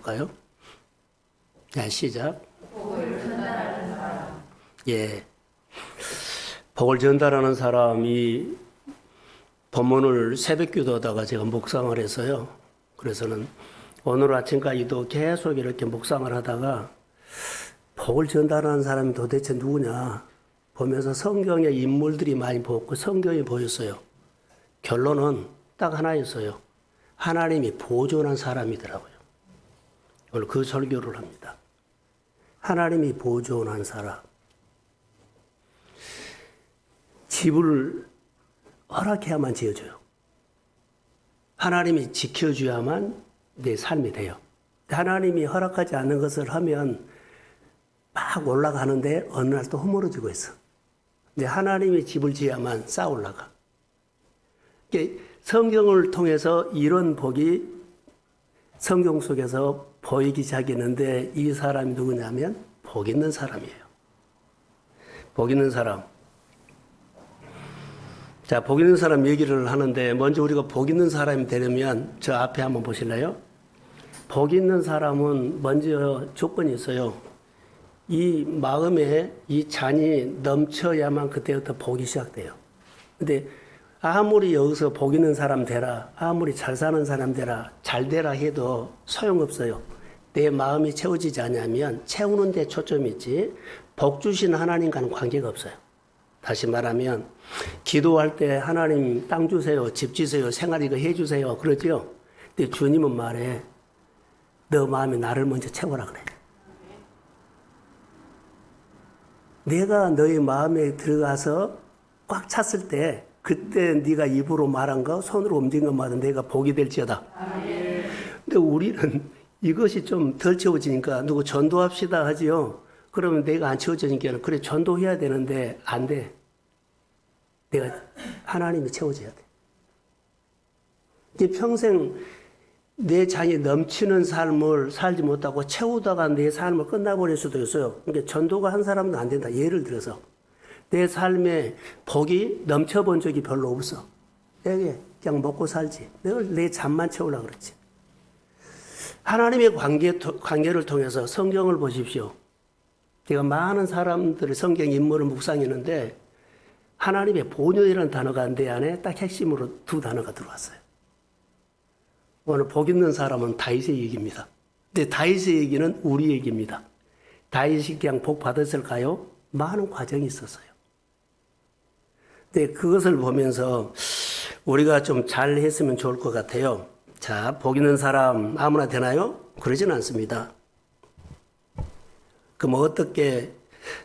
해볼까요? 자, 시작. 예. 복을 전달하는 사람이 본문을 새벽 기도하다가 제가 묵상을 했어요. 그래서는 오늘 아침까지도 계속 이렇게 묵상을 하다가 복을 전달하는 사람이 도대체 누구냐 보면서 성경의 인물들이 많이 보였고 성경이 보였어요. 결론은 딱 하나였어요. 하나님이 보존한 사람이더라고요. 오늘 그 설교를 합니다. 하나님이 보존한 사람. 집을 허락해야만 지어줘요. 하나님이 지켜줘야만 내 삶이 돼요. 하나님이 허락하지 않는 것을 하면 막 올라가는데 어느 날 또 허물어지고 있어. 근데 하나님이 집을 지어야만 쌓아 올라가. 성경을 통해서 이런 복이 성경 속에서 보이기 시작했는데 이 사람이 누구냐면 복 있는 사람이에요. 복 있는 사람. 자, 복 있는 사람 얘기를 하는데 먼저 우리가 복 있는 사람이 되려면 저 앞에 한번 보실래요? 복 있는 사람은 먼저 조건이 있어요. 이 마음에 이 잔이 넘쳐야만 그때부터 복이 시작돼요. 근데 아무리 여기서 복 있는 사람 되라, 아무리 잘 사는 사람 되라, 잘 되라 해도 소용없어요. 내 마음이 채워지지 않으면 채우는 데 초점이 있지 복 주신 하나님과는 관계가 없어요. 다시 말하면 기도할 때 하나님 땅 주세요, 집 주세요, 생활 이거 해주세요 그러죠. 근데 주님은 말해 너 마음이 나를 먼저 채워라 그래. 내가 너의 마음에 들어가서 꽉 찼을 때 그때 네가 입으로 말한 거 손으로 움직인 것마다 내가 복이 될지어다. 근데 우리는 이것이 좀 덜 채워지니까 누구 전도합시다 하지요. 그러면 내가 안 채워지니까 그래 전도해야 되는데 안 돼. 내가 하나님이 채워줘야 돼. 이제 평생 내 잔이 넘치는 삶을 살지 못하고 채우다가 내 삶을 끝나버릴 수도 있어요. 그러니까 전도가 한 사람도 안 된다. 예를 들어서 내 삶에 복이 넘쳐본 적이 별로 없어. 내가 그냥 먹고 살지. 내가 내 잔만 채우려고 그랬지. 하나님의 관계를 통해서 성경을 보십시오. 제가 많은 사람들의 성경 인물을 묵상했는데 하나님의 본연이라는 단어가 내 안에 딱 핵심으로 두 단어가 들어왔어요. 오늘 복 있는 사람은 다윗의 얘기입니다. 근데 다윗의 얘기는 우리 얘기입니다. 다윗이 그냥 복 받았을까요? 많은 과정이 있었어요. 근데 그것을 보면서 우리가 좀 잘 했으면 좋을 것 같아요. 자, 복 있는 사람 아무나 되나요? 그러진 않습니다. 그럼 어떻게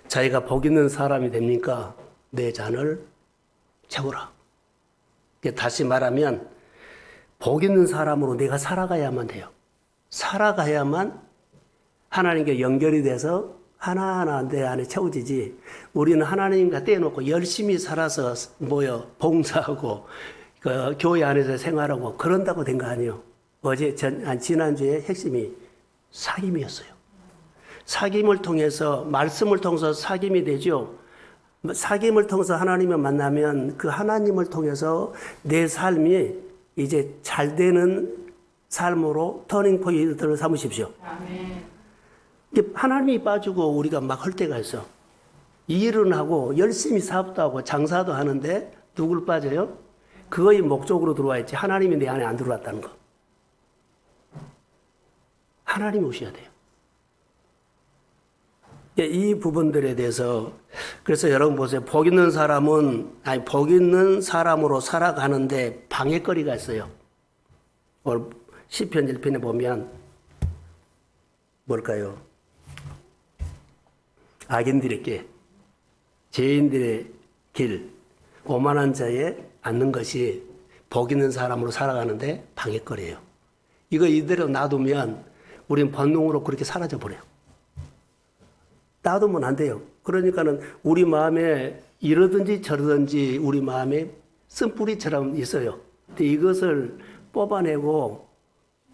자기가 복 있는 사람이 됩니까? 내 잔을 채우라. 다시 말하면 복 있는 사람으로 내가 살아가야만 돼요. 살아가야만 하나님께 연결이 돼서 하나하나 내 안에 채워지지. 우리는 하나님과 떼어놓고 열심히 살아서 봉사하고 교회 안에서 생활하고 그런다고 된 거 아니에요. 지난주에 핵심이 사귐이었어요. 사귐을 통해서 말씀을 통해서 사귐이 되죠. 사귐을 통해서 하나님을 만나면 그 하나님을 통해서 내 삶이 이제 잘 되는 삶으로 터닝 포인트를 삼으십시오. 아멘. 하나님이 빠지고 우리가 막 할 때가 있어. 일은 하고 열심히 사업도 하고 장사도 하는데 누굴 빠져요? 그거의 목적으로 들어와 있지 하나님이 내 안에 안 들어왔다는 거. 하나님이 오셔야 돼요. 이 부분들에 대해서 그래서 여러분 보세요. 복 있는 사람으로 살아가는데 방해거리가 있어요. 오늘 시편 1편에 보면 뭘까요? 악인들의 길, 죄인들의 길, 오만한 자에 앉는 것이 복 있는 사람으로 살아가는데 방해거리예요. 이거 이대로 놔두면 우리는 본능으로 그렇게 사라져 버려요. 놔두면 안 돼요. 그러니까는 우리 마음에 이러든지 저러든지 우리 마음에 쓴뿌리처럼 있어요. 근데 이것을 뽑아내고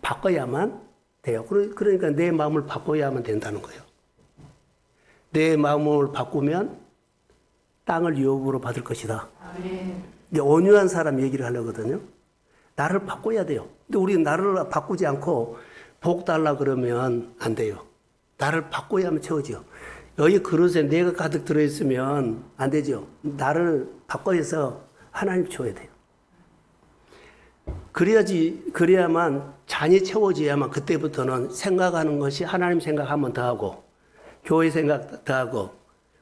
바꿔야만 돼요. 그러니까 내 마음을 바꿔야만 된다는 거예요. 내 마음을 바꾸면 땅을 유업으로 받을 것이다. 이제 온유한 사람 얘기를 하려거든요. 나를 바꿔야 돼요. 근데 우리 나를 바꾸지 않고 복 달라 그러면 안 돼요. 나를 바꿔야만 채워지요. 여기 그릇에 내가 가득 들어있으면 안 되죠. 나를 바꿔서 하나님 채워야 돼요. 그래야만 잔이 채워져야만 그때부터는 생각하는 것이 하나님 생각 한 번 더 하고, 교회 생각 더 하고,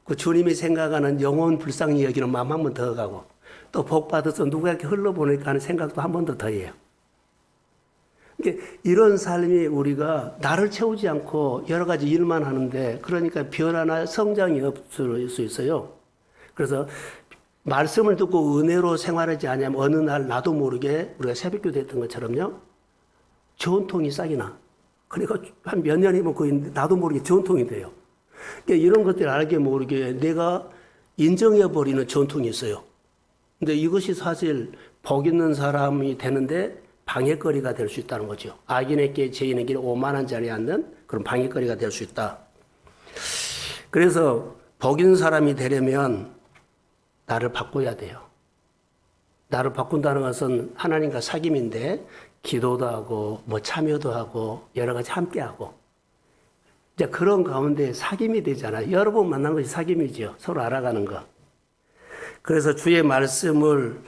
그 주님이 생각하는 영혼 불쌍히 여기는 마음 한 번 더 가고, 또 복 받아서 누구에게 흘러보니까 하는 생각도 한 번 더 해요. 이런 삶이 우리가 나를 채우지 않고 여러 가지 일만 하는데, 그러니까 변화나 성장이 없을 수 있어요. 그래서 말씀을 듣고 은혜로 생활하지 않으면 어느 날 나도 모르게 우리가 새벽기도 했던 것처럼요. 전통이 싹이 나. 그러니까 한 몇 년이면 거의 나도 모르게 전통이 돼요. 그러니까 이런 것들을 알게 모르게 내가 인정해버리는 전통이 있어요. 근데 이것이 사실 복 있는 사람이 되는데 방해거리가 될 수 있다는 거죠. 악인에게 죄인에게 오만한 자리에 앉는 그런 방해거리가 될 수 있다. 그래서 복 있는 사람이 되려면 나를 바꿔야 돼요. 나를 바꾼다는 것은 하나님과 사귐인데 기도도 하고 뭐 참여도 하고 여러 가지 함께 하고 이제 그런 가운데 사귐이 되잖아요. 여러 번 만난 것이 사귐이죠. 서로 알아가는 거. 그래서 주의 말씀을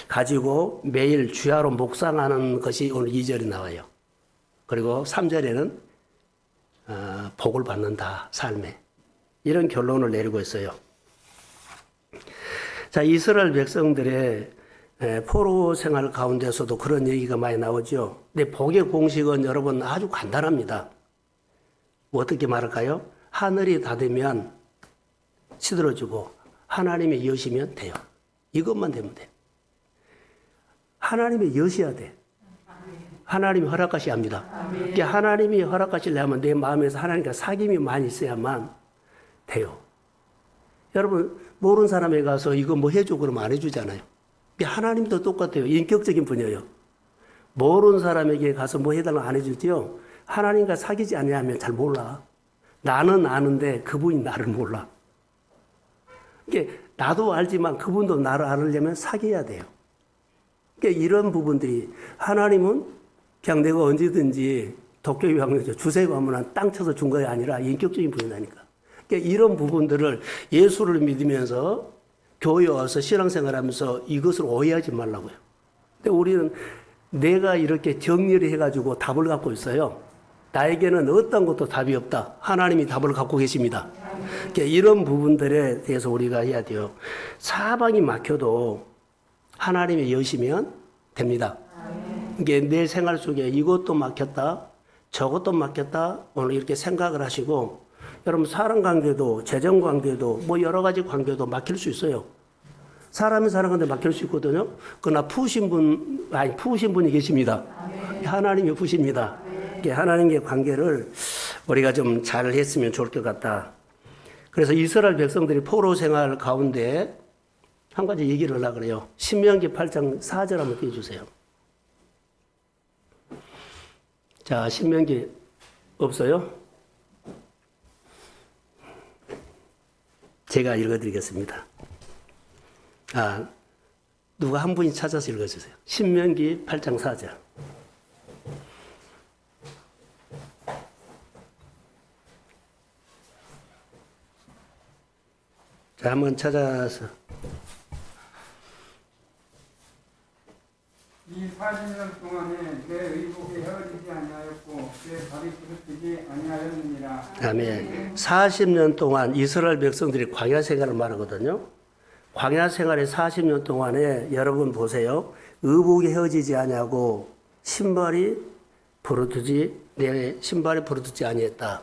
가지고 매일 주야로 묵상하는 것이 오늘 2절에 나와요. 그리고 3절에는 복을 받는다, 삶에. 이런 결론을 내리고 있어요. 자, 이스라엘 백성들의 포로 생활 가운데서도 그런 얘기가 많이 나오죠. 근데 복의 공식은 여러분 아주 간단합니다. 어떻게 말할까요? 하늘이 닫으면 시들어지고 하나님의 여시면 돼요. 이것만 되면 돼요. 하나님의 여시야 돼. 하나님이 허락하셔야 합니다. 그러니까 하나님이 허락하시려면 내 마음에서 하나님과 사귐이 많이 있어야만 돼요. 여러분 모르는 사람에 가서 이거 뭐 해줘 그러면 안 해주잖아요. 하나님도 똑같아요. 인격적인 분이에요. 모르는 사람에게 가서 뭐 해달라고 안 해주지요. 하나님과 사귀지 않냐면 잘 몰라. 나는 아는데 그분이 나를 몰라. 그러니까 나도 알지만 그분도 나를 알으려면 사귀어야 돼요. 그러니까 이런 부분들이 하나님은 그냥 내가 언제든지 도쿄에 가면 주세 가면 땅 쳐서 준 것이 아니라 인격적인 분이라니까. 그러니까 이런 부분들을 예수를 믿으면서 교회 와서 신앙생활하면서 이것을 오해하지 말라고요. 근데 우리는 내가 이렇게 정리를 해가지고 답을 갖고 있어요. 나에게는 어떤 것도 답이 없다. 하나님이 답을 갖고 계십니다. 그러니까 이런 부분들에 대해서 우리가 해야 돼요. 사방이 막혀도 하나님이 여시면 됩니다. 이게 내 생활 속에 이것도 막혔다, 저것도 막혔다, 오늘 이렇게 생각을 하시고 여러분 사람 관계도 재정 관계도 뭐 여러 가지 관계도 막힐 수 있어요. 사람이 사랑하는데 막힐 수 있거든요. 그러나 푸신 분이 계십니다. 하나님이 푸십니다. 하나님의 관계를 우리가 좀 잘 했으면 좋을 것 같다. 그래서 이스라엘 백성들이 포로 생활 가운데 한 가지 얘기를 하려고 그래요. 신명기 8장 4절 한번 띄워주세요. 자, 신명기 없어요? 제가 읽어드리겠습니다. 누가 한 분이 찾아서 읽어주세요. 신명기 8장 4절. 자, 한번 찾아서. 이 40년 동안에 내 의복이 헤어지지 아니하였고 내 발이 부서지지 아니하였느니라. 아멘. 40년 동안 이스라엘 백성들이 광야 생활을 말하거든요. 광야 생활의 40년 동안에 여러분 보세요. 의복이 헤어지지 아니하고 내 신발이 부르짖지 아니했다.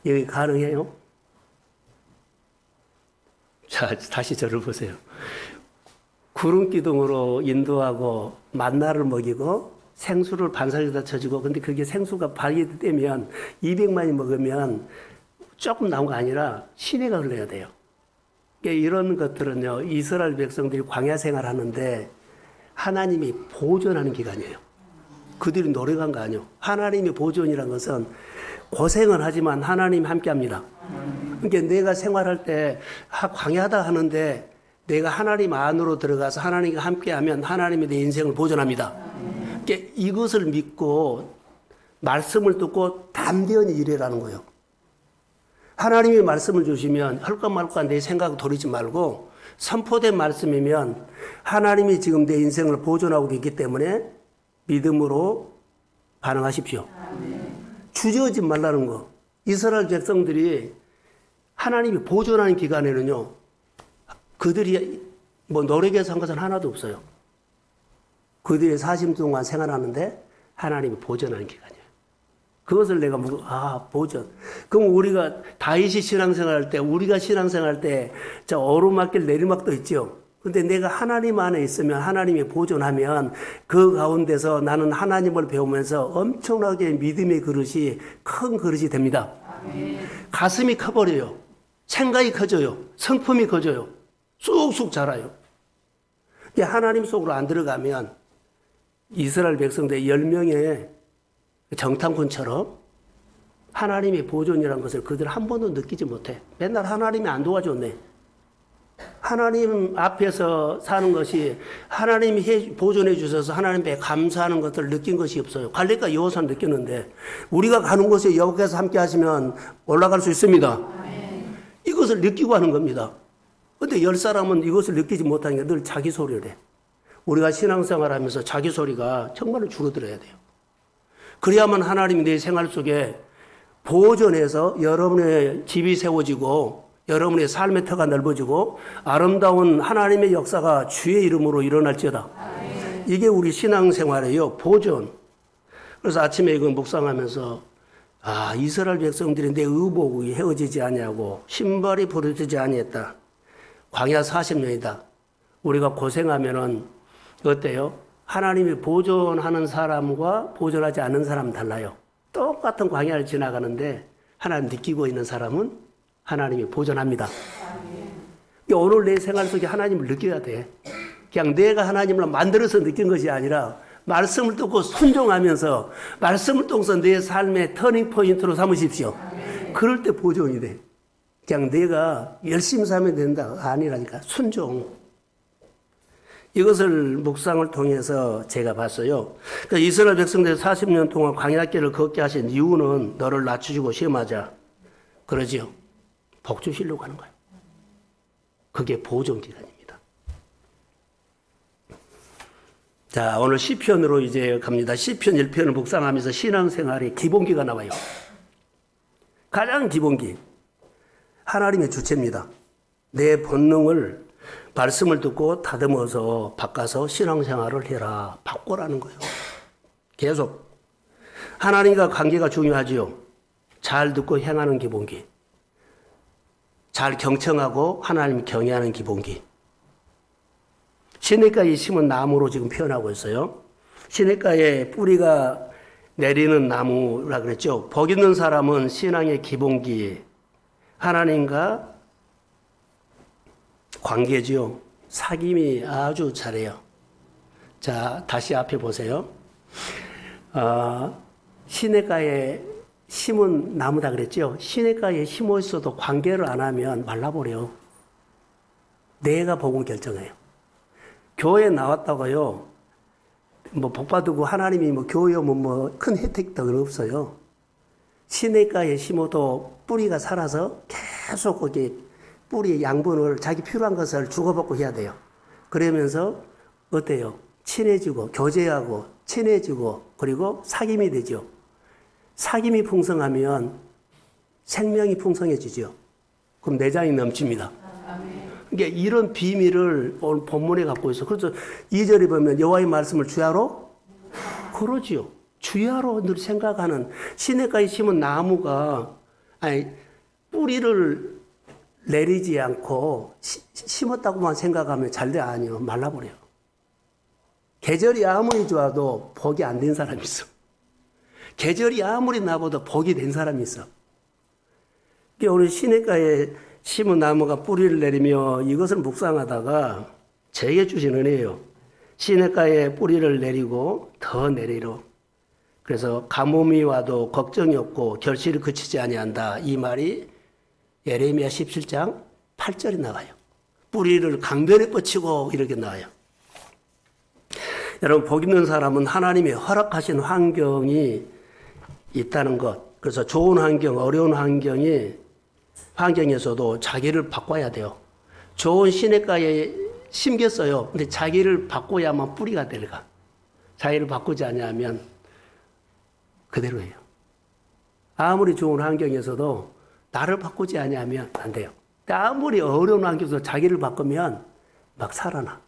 이게 가능해요? 자, 다시 저를 보세요. 구름 기둥으로 인도하고 만나를 먹이고 생수를 반사리에다 쳐주고, 근데 그게 생수가 발이 되면 200만이 먹으면 조금 나온 거 아니라 시내가 흘러야 돼요. 그러니까 이런 것들은요, 이스라엘 백성들이 광야 생활하는데 하나님이 보존하는 기간이에요. 그들이 노력한 거 아니에요. 하나님의 보존이라는 것은 고생은 하지만 하나님이 함께 합니다. 그러니까 내가 생활할 때 광야다 하는데 내가 하나님 안으로 들어가서 하나님과 함께하면 하나님이 내 인생을 보존합니다. 그러니까 이것을 믿고 말씀을 듣고 담대히 일해라는 거예요. 하나님이 말씀을 주시면 할까 말까 내 생각 돌리지 말고 선포된 말씀이면 하나님이 지금 내 인생을 보존하고 있기 때문에 믿음으로 반응하십시오. 주저하지 말라는 거. 이스라엘 백성들이 하나님이 보존하는 기간에는요, 그들이 뭐 노력해서 한 것은 하나도 없어요. 그들이 40년 동안 생활하는데 하나님이 보존하는 기간이에요. 그것을 내가 보존. 그럼 우리가 다윗이 신앙생활할 때, 우리가 신앙생활할 때, 저 오르막길 내리막도 있죠. 근데 내가 하나님 안에 있으면 하나님이 보존하면 그 가운데서 나는 하나님을 배우면서 엄청나게 믿음의 그릇이 큰 그릇이 됩니다. 가슴이 커버려요. 생각이 커져요. 성품이 커져요. 쑥쑥 자라요. 하나님 속으로 안 들어가면 이스라엘 백성들 10명의 정탐꾼처럼 하나님의 보존이라는 것을 그들 한 번도 느끼지 못해. 맨날 하나님이 안 도와줬네. 하나님 앞에서 사는 것이 하나님이 보존해 주셔서 하나님께 감사하는 것을 느낀 것이 없어요. 갈렙과 여호수아 느꼈는데 우리가 가는 곳에 여호와께서 함께 하시면 올라갈 수 있습니다. 이것을 느끼고 하는 겁니다. 그런데 10사람은 이것을 느끼지 못하는 게 늘 자기 소리를 해. 우리가 신앙생활 하면서 자기 소리가 정말로 줄어들어야 돼요. 그래야만 하나님이 내 생활 속에 보존해서 여러분의 집이 세워지고 여러분의 삶의 터가 넓어지고 아름다운 하나님의 역사가 주의 이름으로 일어날지어다. 이게 우리 신앙생활이에요. 보존. 그래서 아침에 이거 묵상하면서 이스라엘 백성들이 내 의복이 헤어지지 아니하고 신발이 부러지지 아니했다. 광야 40년이다. 우리가 고생하면은 어때요? 하나님이 보존하는 사람과 보존하지 않는 사람은 달라요. 똑같은 광야를 지나가는데 하나님 느끼고 있는 사람은 하나님이 보존합니다. 오늘 내 생활 속에 하나님을 느껴야 돼. 그냥 내가 하나님을 만들어서 느낀 것이 아니라 말씀을 듣고 순종하면서 말씀을 통해서 내 삶의 터닝 포인트로 삼으십시오. 그럴 때 보존이 돼. 그냥 내가 열심히 살면 된다. 아니라니까. 순종. 이것을 묵상을 통해서 제가 봤어요. 그러니까 이스라엘 백성들 40년 동안 광야길을 걷게 하신 이유는 너를 낮추시고 시험하자. 그러지요. 복 주시려고 하는 거예요. 그게 보존 기간입니다. 자, 오늘 시편으로 이제 갑니다. 시편 1편을 묵상하면서 신앙생활의 기본기가 나와요. 가장 기본기. 하나님의 주체입니다. 내 본능을 말씀을 듣고 다듬어서 바꿔서 신앙생활을 해라. 바꾸라는 거예요. 계속. 하나님과 관계가 중요하지요. 잘 듣고 행하는 기본기. 잘 경청하고 하나님 경외하는 기본기. 시냇가에 심은 나무로 지금 표현하고 있어요. 시냇가에 뿌리가 내리는 나무라 그랬죠. 복 있는 사람은 신앙의 기본기, 하나님과 관계지요. 사귐이 아주 잘해요. 자, 다시 앞에 보세요. 시냇가에 심은 나무다 그랬죠. 시냇가에 심어 있어도 관계를 안 하면 말라버려요. 내가 복음 결정해요. 교회에 나왔다고요. 뭐 복받고 하나님이 뭐 교회 오면 뭐 큰 혜택도 없어요. 시냇가에 심어도 뿌리가 살아서 계속 거기 뿌리의 양분을 자기 필요한 것을 주고받고 해야 돼요. 그러면서 어때요? 친해지고 교제하고 친해지고 그리고 사귐이 되죠. 사귐이 풍성하면 생명이 풍성해지죠. 그럼 내장이 넘칩니다. 그러니까 이런 비밀을 오늘 본문에 갖고 있어. 그래서 2절에 보면 여호와의 말씀을 주야로 그러지요. 주야로 늘 생각하는 시냇가에 심은 나무가 뿌리를 내리지 않고 심었다고만 생각하면 잘 돼 아니요. 말라버려요. 계절이 아무리 좋아도 복이 안 된 사람이 있어. 계절이 아무리 나보다 복이 된 사람이 있어. 오늘 시냇가에 심은 나무가 뿌리를 내리며 이것을 묵상하다가 제게 주신 은혜예요. 시냇가에 뿌리를 내리고 더 내리로. 그래서 가뭄이 와도 걱정이 없고 결실을 그치지 아니한다. 이 말이 예레미야 17장 8절에 나와요. 뿌리를 강변에 뻗치고 이렇게 나와요. 여러분 복 있는 사람은 하나님의 허락하신 환경이 있다는 것. 그래서 좋은 환경, 어려운 환경에서도 자기를 바꿔야 돼요. 좋은 시냇가에 심겼어요. 근데 자기를 바꿔야만 뿌리가 내려가. 자기를 바꾸지 않으면 그대로예요. 아무리 좋은 환경에서도 나를 바꾸지 않으면 안 돼요. 아무리 어려운 환경에서 자기를 바꾸면 막 살아나.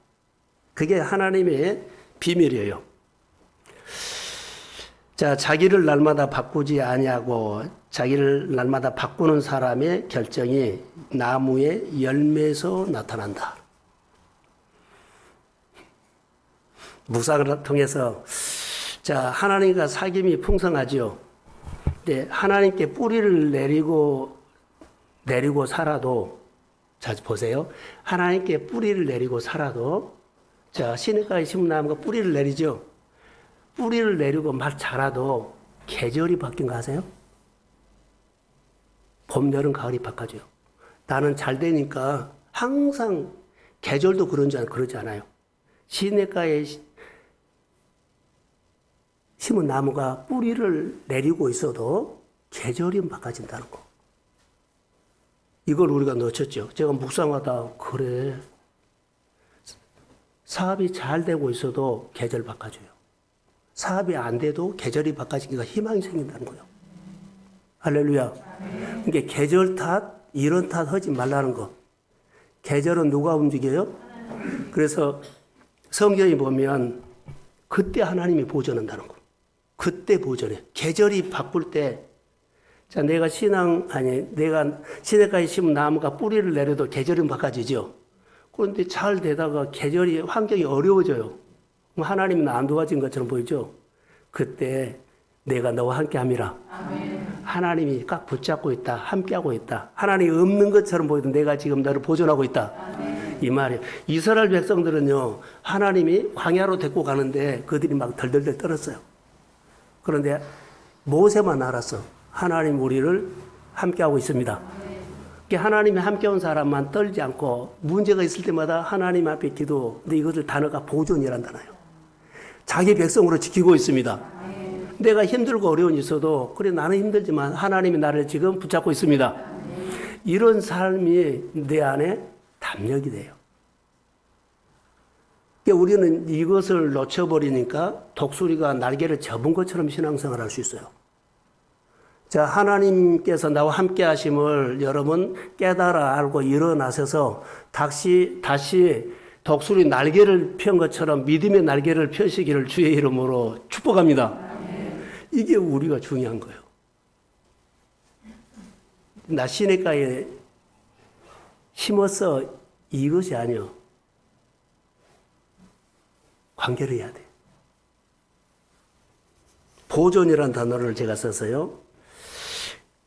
그게 하나님의 비밀이에요. 자, 자기를 날마다 바꾸지 아니하고 자기를 날마다 바꾸는 사람의 결정이 나무의 열매에서 나타난다. 묵상을 통해서 자, 하나님과 사귐이 풍성하지요. 근데 하나님께 뿌리를 내리고 살아도 자, 보세요. 하나님께 뿌리를 내리고 살아도 자, 시냇가에 심은 나무가 뿌리를 내리죠. 뿌리를 내리고 막 자라도 계절이 바뀐 거 아세요? 봄, 여름, 가을이 바꿔줘요. 나는 잘 되니까 항상 계절도 그러지 않아요. 시냇가에 심은 나무가 뿌리를 내리고 있어도 계절이 바꿔진다는 거. 이걸 우리가 놓쳤죠. 제가 묵상하다 그래. 사업이 잘 되고 있어도 계절 바꿔줘요. 사업이 안 돼도 계절이 바꿔지니까 희망이 생긴다는 거예요. 할렐루야. 이게 계절 탓, 이런 탓 하지 말라는 거. 계절은 누가 움직여요? 그래서 성경에 보면 그때 하나님이 보존한다는 거. 그때 보존해. 계절이 바꿀 때, 자, 내가 시냇가에 심은 나무가 뿌리를 내려도 계절은 바꿔지죠. 그런데 잘 되다가 계절이, 환경이 어려워져요. 하나님은 안 도와진 것처럼 보이죠? 그때 내가 너와 함께 함이라. 아멘. 하나님이 꽉 붙잡고 있다. 함께하고 있다. 하나님이 없는 것처럼 보이도 내가 지금 너를 보존하고 있다. 아멘. 이 말이에요. 이스라엘 백성들은요, 하나님이 광야로 데리고 가는데 그들이 막 덜덜덜 떨었어요. 그런데 모세만 알았어. 하나님 우리를 함께하고 있습니다. 하나님이 함께한 사람만 떨지 않고 문제가 있을 때마다 하나님 앞에 기도. 근데 이것을 단어가 보존이란다나요. 자기 백성으로 지키고 있습니다. 내가 힘들고 어려운 있어도 그래 나는 힘들지만 하나님이 나를 지금 붙잡고 있습니다. 이런 삶이 내 안에 담력이 돼요. 우리는 이것을 놓쳐버리니까 독수리가 날개를 접은 것처럼 신앙생활을 할 수 있어요. 자, 하나님께서 나와 함께 하심을 여러분 깨달아 알고 일어나셔서 다시 독수리 날개를 편 것처럼 믿음의 날개를 펴시기를 주의 이름으로 축복합니다. 이게 우리가 중요한 거예요. 나 시냇가에 심었어 이것이 아니요. 관계를 해야 돼. 보존이라는 단어를 제가 썼어요.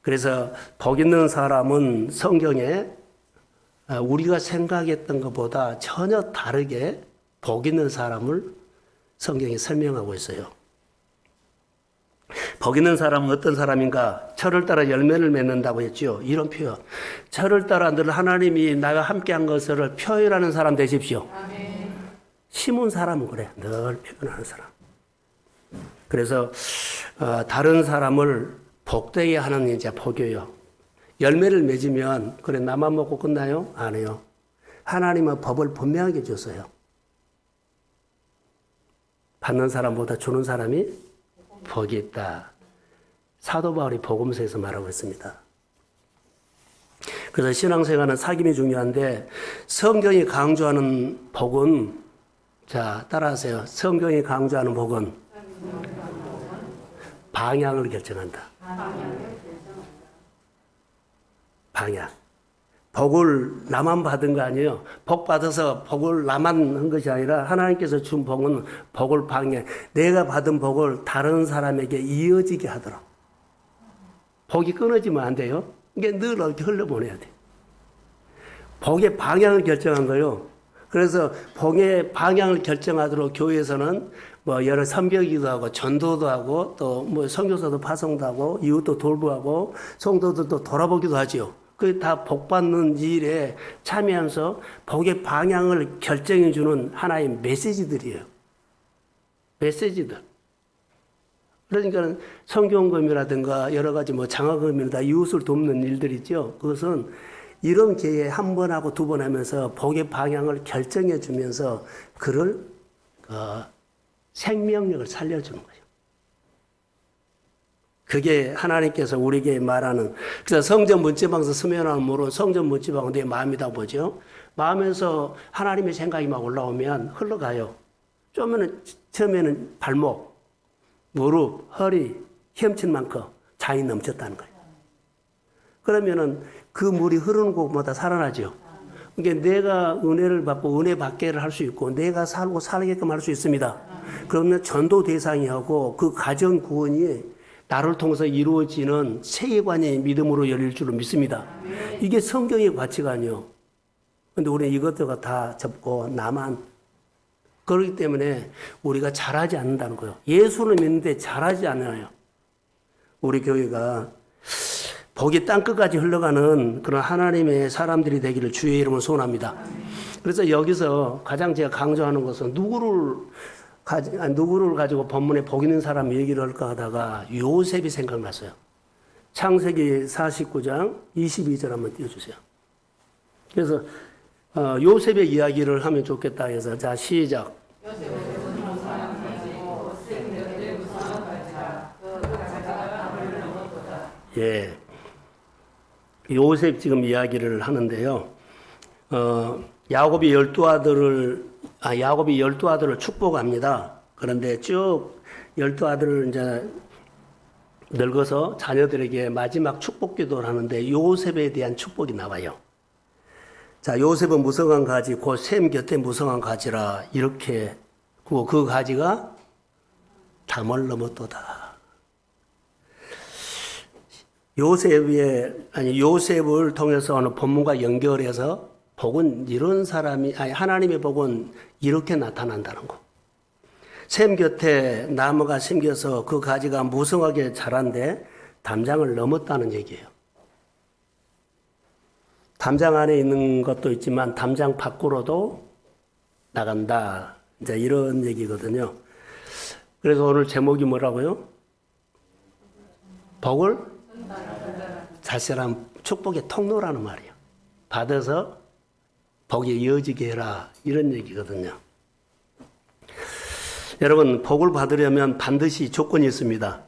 그래서 복 있는 사람은 성경에 우리가 생각했던 것보다 전혀 다르게 복 있는 사람을 성경에 설명하고 있어요. 복 있는 사람은 어떤 사람인가? 철을 따라 열매를 맺는다고 했죠. 이런 표현. 철을 따라 늘 하나님이 나와 함께한 것을 표현하는 사람 되십시오. 아멘. 심은 사람은 그래. 늘 표현하는 사람. 그래서 다른 사람을 복되게 하는 이제 복이에요. 열매를 맺으면 그래 나만 먹고 끝나요? 아니에요. 하나님은 법을 분명하게 줬어요. 받는 사람보다 주는 사람이 복이 있다. 사도 바울이 복음서에서 말하고 있습니다. 그래서 신앙생활은 사귐이 중요한데 성경이 강조하는 복은 자 따라하세요. 성경이 강조하는 복은 방향을 결정한다. 방향. 복을 나만 받은 거 아니에요. 복 받아서 복을 나만 한 것이 아니라 하나님께서 준 복은 복을 방해. 내가 받은 복을 다른 사람에게 이어지게 하더라. 복이 끊어지면 안 돼요. 이게 늘 이렇게 흘려보내야 돼. 복의 방향을 결정한 거요. 그래서 복의 방향을 결정하도록 교회에서는 뭐 여러 선교기도 하고 전도도 하고 또 뭐 선교사도 파송도 하고 이웃도 돌보하고 성도들도 돌아보기도 하지요. 그게 다 복 받는 일에 참여하면서 복의 방향을 결정해 주는 하나의 메시지들이에요. 메시지들. 그러니까 성경금이라든가 여러 가지 뭐 장학금이나 이웃을 돕는 일들 있죠. 그것은 이런 기회에 한 번 하고 두 번 하면서 복의 방향을 결정해 주면서 그를 생명력을 살려주는 거예요. 그게 하나님께서 우리에게 말하는, 그래서 성전 문지방에서 스며나는 물은 성전 문지방은 내 마음이다 보죠. 마음에서 하나님의 생각이 막 올라오면 흘러가요. 처음에는 발목, 무릎, 허리, 햄친 만큼 잔이 넘쳤다는 거예요. 그러면은 그 물이 흐르는 곳마다 살아나죠. 그러니까 내가 은혜를 받고 은혜 받게를 할 수 있고 내가 살고 살게끔 할 수 있습니다. 그러면 전도 대상이 하고 그 가정 구원이 나를 통해서 이루어지는 세계관의 믿음으로 열릴 줄로 믿습니다. 이게 성경의 가치관이요. 그런데 우리는 이것들과 다 접고 나만. 그렇기 때문에 우리가 잘하지 않는다는 거예요. 예수는 믿는데 잘하지 않아요. 우리 교회가 복이 땅끝까지 흘러가는 그런 하나님의 사람들이 되기를 주의 이름으로 소원합니다. 그래서 여기서 가장 제가 강조하는 것은 누구를 가지고 본문에 복 있는 사람 얘기를 할까 하다가 요셉이 생각났어요. 창세기 49장 22절 한번 띄워주세요. 그래서 요셉의 이야기를 하면 좋겠다 해서 자 시작. 예, 요셉 지금 이야기를 하는데요. 야곱이 12아들을 축복합니다. 그런데 쭉 12아들을 이제 늙어서 자녀들에게 마지막 축복 기도를 하는데 요셉에 대한 축복이 나와요. 자, 요셉은 무성한 가지, 곧 셈 곁에 무성한 가지라, 이렇게, 그 가지가 담을 넘었도다. 요셉을 통해서 어느 본문과 연결해서 복은 이런 사람이, 하나님의 복은 이렇게 나타난다는 거. 셈 곁에 나무가 심겨서 그 가지가 무성하게 자란데 담장을 넘었다는 얘기예요. 담장 안에 있는 것도 있지만 담장 밖으로도 나간다. 이제 이런 얘기거든요. 그래서 오늘 제목이 뭐라고요? 복을 자세한 축복의 통로라는 말이에요. 받아서 복이 이어지게 해라. 이런 얘기거든요. 여러분, 복을 받으려면 반드시 조건이 있습니다.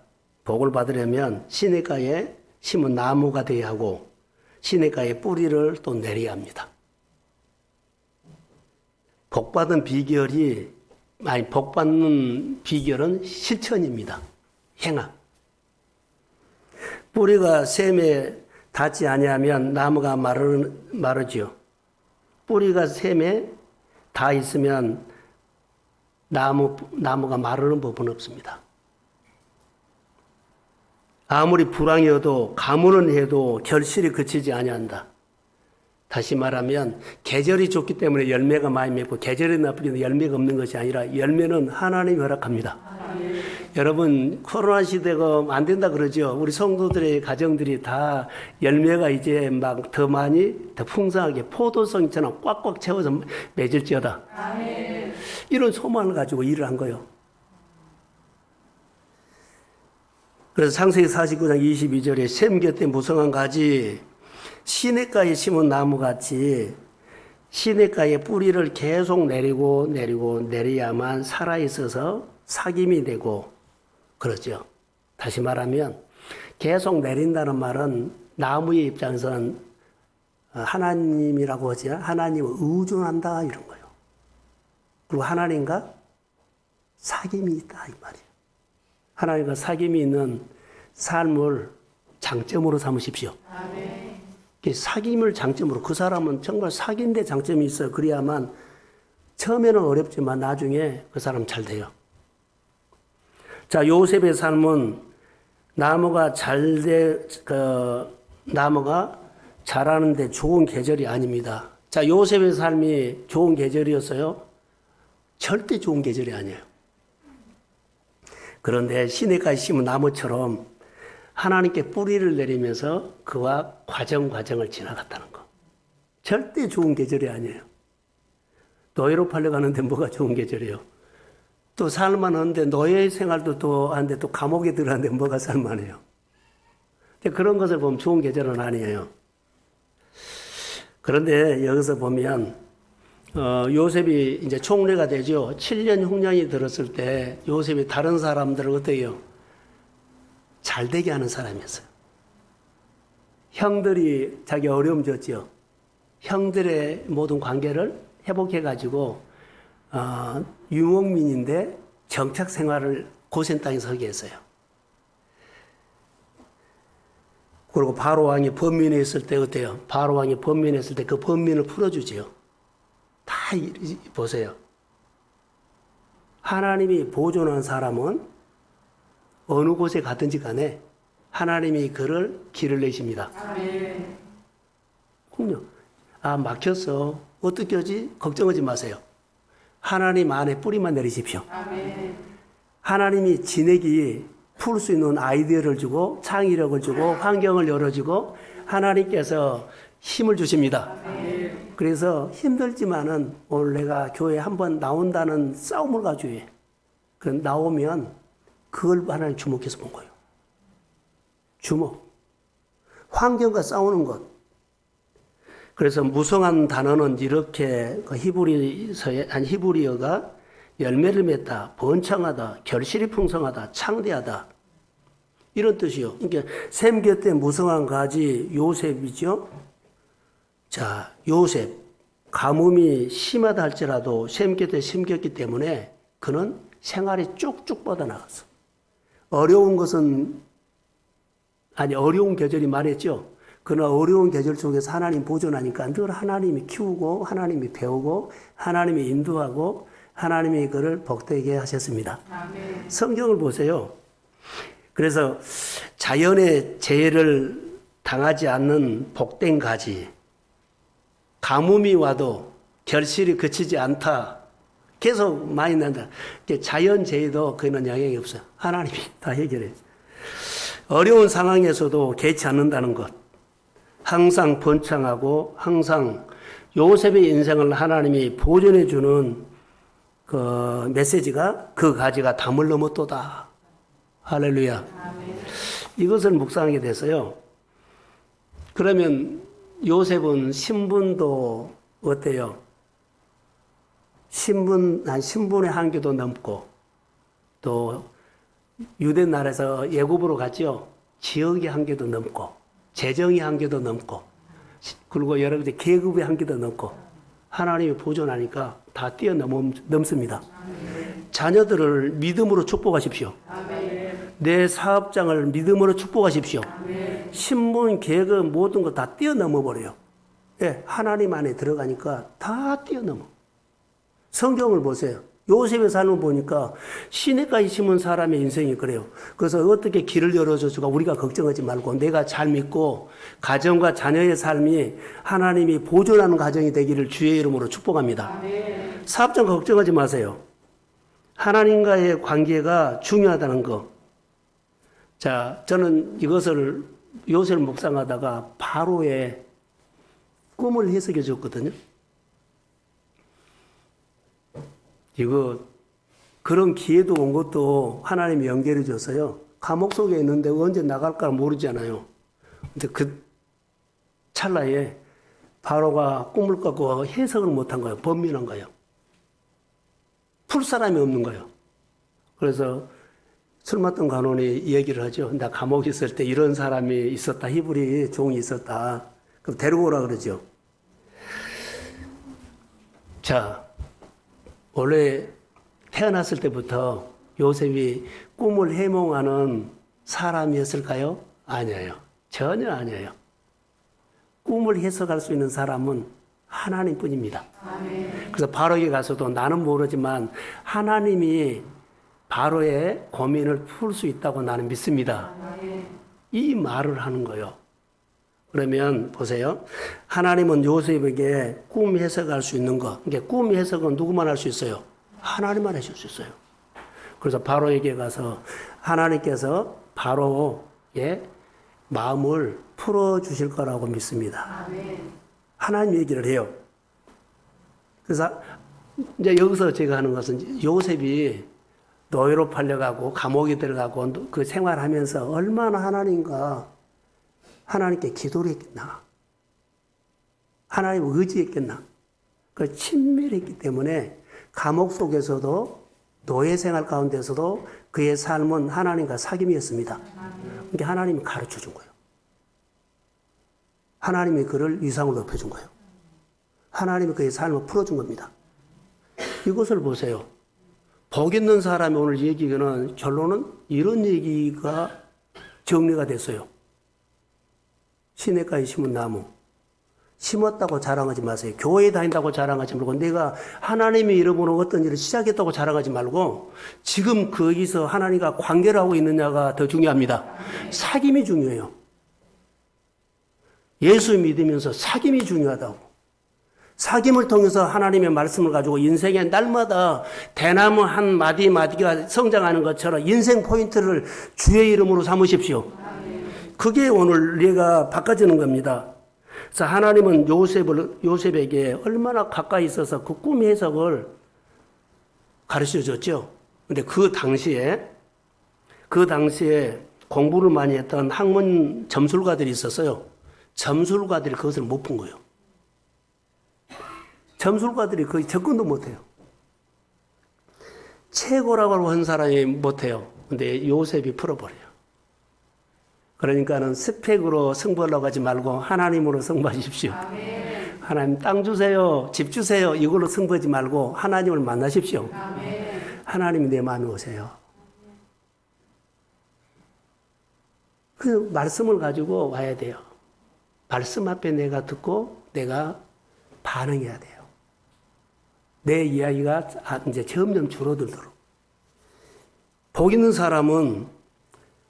복을 받으려면 시냇가에 심은 나무가 되어야 하고 시냇가에 뿌리를 또 내려야 합니다. 복받는 비결은 실천입니다. 행함. 뿌리가 샘에 닿지 아니하면 나무가 마르지요. 뿌리가 샘에 닿아 있으면 나무가 마르는 법은 없습니다. 아무리 불황이어도 가물은 해도 결실이 그치지 아니한다. 다시 말하면 계절이 좋기 때문에 열매가 많이 맺고 계절이 나쁘기 때문에 열매가 없는 것이 아니라 열매는 하나님이 허락합니다. 여러분, 코로나 시대가 안 된다 그러죠. 우리 성도들의 가정들이 다 열매가 이제 막 더 많이 더 풍성하게 포도송이처럼 꽉꽉 채워서 맺을지어다. 이런 소망을 가지고 일을 한 거예요. 그래서 창세기 49장 22절에 셈 곁에 무성한 가지, 시냇가에 심은 나무같이 시냇가에 뿌리를 계속 내려야만 살아있어서 sak임이 되고 그러죠. 다시 말하면 계속 내린다는 말은 나무의 입장에서는 하나님이라고 하죠. 하나님을 의존한다 이런 거예요. 그리고 하나님과 sak임이 있다 이 말이에요. 하나님과 sak임이 있는 삶을 장점으로 삼으십시오. 아멘. sak임을 장점으로, 그 사람은 정말 sak인데 장점이 있어요. 그래야만 처음에는 어렵지만 나중에 그 사람 잘 돼요. 자, 요셉의 삶은 나무가 자라는데 좋은 계절이 아닙니다. 자, 요셉의 삶이 좋은 계절이었어요? 절대 좋은 계절이 아니에요. 그런데 시냇가에 심은 나무처럼 하나님께 뿌리를 내리면서 그와 과정을 지나갔다는 거. 절대 좋은 계절이 아니에요. 노예로 팔려가는데 뭐가 좋은 계절이에요? 또 살만한데 노예 생활도 또 하는데 또 감옥에 들어갔는데 뭐가 살만해요. 그런 것을 보면 좋은 계절은 아니에요. 그런데 여기서 보면 요셉이 이제 총리가 되죠. 7년 흉년이 들었을 때 요셉이 다른 사람들을 어때요? 잘 되게 하는 사람이었어요. 형들이 자기 어려움 줬죠. 형들의 모든 관계를 회복해가지고 유목민인데 정착 생활을 고센 땅에서 하게 했어요. 그리고 바로 왕이 번민해 있을 때 어때요? 바로 왕이 번민했을 때 그 번민을 풀어주지요. 다 보세요. 하나님이 보존한 사람은 어느 곳에 가든지 간에 하나님이 그를 길을 내십니다. 아멘. 그럼요. 아, 막혔어. 어떻게 하지? 걱정하지 마세요. 하나님 안에 뿌리만 내리십시오. 아멘. 하나님이 지내기 풀 수 있는 아이디어를 주고 창의력을 주고 환경을 열어주고 하나님께서 힘을 주십니다. 그래서 힘들지만은 오늘 내가 교회에 한번 나온다는 싸움을 가지고 해. 그 나오면 그걸 하나님 주목해서 본 거예요. 주목. 환경과 싸우는 것. 그래서 무성한 단어는 이렇게 히브리어가 열매를 맺다, 번창하다, 결실이 풍성하다, 창대하다. 이런 뜻이요. 그러니까 셈 곁에 무성한 가지 요셉이죠. 자, 요셉. 가뭄이 심하다 할지라도 셈 곁에 심겼기 때문에 그는 생활이 쭉쭉 뻗어나갔어. 어려운 계절이 많았죠. 그러나 어려운 계절 속에서 하나님 보존하니까 늘 하나님이 키우고 하나님이 배우고 하나님이 인도하고 하나님이 그를 복되게 하셨습니다. 아멘. 성경을 보세요. 그래서 자연의 재해를 당하지 않는 복된 가지, 가뭄이 와도 결실이 그치지 않다. 계속 많이 난다. 자연 재해도 그는 영향이 없어요. 하나님이 다 해결해요. 어려운 상황에서도 개치 않는다는 것. 항상 번창하고 항상 요셉의 인생을 하나님이 보존해 주는 그 메시지가 그 가지가 담을 넘었도다. 할렐루야. 아멘. 이것을 묵상하게 돼서요. 그러면 요셉은 신분도 어때요? 신분의 한계도 넘고 또 유대 나라에서 예굽으로 갔죠. 지역의 한계도 넘고 재정의 한계도 넘고 그리고 여러 가지 계급의 한계도 넘고 하나님이 보존하니까 다 뛰어넘습니다. 자녀들을 믿음으로 축복하십시오. 내 사업장을 믿음으로 축복하십시오. 신분, 계급 모든 거 다 뛰어넘어 버려요. 예, 하나님 안에 들어가니까 다 뛰어넘어. 성경을 보세요. 요셉의 삶을 보니까 시내까지 심은 사람의 인생이 그래요. 그래서 어떻게 길을 열어줘주가 우리가 걱정하지 말고 내가 잘 믿고 가정과 자녀의 삶이 하나님이 보존하는 가정이 되기를 주의 이름으로 축복합니다. 사업장 걱정하지 마세요. 하나님과의 관계가 중요하다는 거. 자, 저는 이것을 요셉을 묵상하다가 바로의 꿈을 해석해 줬거든요. 이거 그런 기회도 온 것도 하나님이 연결해 줬어요. 감옥 속에 있는데 언제 나갈까 모르잖아요. 근데 그 찰나에 바로가 꿈을 꿔고 해석을 못한 거예요. 번민한 거예요. 풀 사람이 없는 거예요. 그래서 술 맡던 간원이 얘기를 하죠. 나 감옥에 있을 때 이런 사람이 있었다. 히브리 종이 있었다. 그럼 데리고 오라 그러죠. 자, 원래 태어났을 때부터 요셉이 꿈을 해몽하는 사람이었을까요? 아니에요. 전혀 아니에요. 꿈을 해석할 수 있는 사람은 하나님뿐입니다. 그래서 바로에게 가서도 나는 모르지만 하나님이 바로의 고민을 풀 수 있다고 나는 믿습니다. 이 말을 하는 거예요. 그러면 보세요. 하나님은 요셉에게 꿈 해석할 수 있는 거. 그러니까 꿈 해석은 누구만 할 수 있어요? 하나님만 하실 수 있어요. 그래서 바로에게 가서 하나님께서 바로의 마음을 풀어주실 거라고 믿습니다. 하나님 얘기를 해요. 그래서 이제 여기서 제가 하는 것은 요셉이 노예로 팔려가고 감옥에 들어가고 그 생활하면서 얼마나 하나님께 기도를 했겠나. 하나님을 의지했겠나. 그 친밀했기 때문에 감옥 속에서도 노예 생활 가운데서도 그의 삶은 하나님과 사귐이었습니다. 그러니까 하나님이 가르쳐 준 거예요. 하나님이 그를 위상을 높여준 거예요. 하나님이 그의 삶을 풀어준 겁니다. 이것을 보세요. 복 있는 사람이 오늘 얘기는 결론은 이런 얘기가 정리가 됐어요. 시냇가에 심은 나무. 심었다고 자랑하지 마세요. 교회에 다닌다고 자랑하지 말고 내가 하나님이 이뤄보는 어떤 일을 시작했다고 자랑하지 말고 지금 거기서 하나님과 관계를 하고 있느냐가 더 중요합니다. 사귐이 중요해요. 예수 믿으면서 사귐이 중요하다고. 사귐을 통해서 하나님의 말씀을 가지고 인생의 날마다 대나무 한 마디마디가 성장하는 것처럼 인생 포인트를 주의 이름으로 삼으십시오. 그게 오늘 내가 바꿔주는 겁니다. 그래서 하나님은 요셉에게 얼마나 가까이 있어서 그 꿈 해석을 가르쳐 줬죠. 근데 그 당시에 공부를 많이 했던 학문 점술가들이 있었어요. 점술가들이 그것을 못 푼 거예요. 점술가들이 거의 접근도 못해요. 최고라고 한 사람이 못해요. 근데 요셉이 풀어버려요. 그러니까는 스펙으로 승부하려고 하지 말고 하나님으로 승부하십시오. 아멘. 하나님 땅 주세요, 집 주세요 이걸로 승부하지 말고 하나님을 만나십시오. 아멘. 하나님이 내 마음에 오세요. 그 말씀을 가지고 와야 돼요. 말씀 앞에 내가 듣고 내가 반응해야 돼요. 내 이야기가 이제 점점 줄어들도록. 복 있는 사람은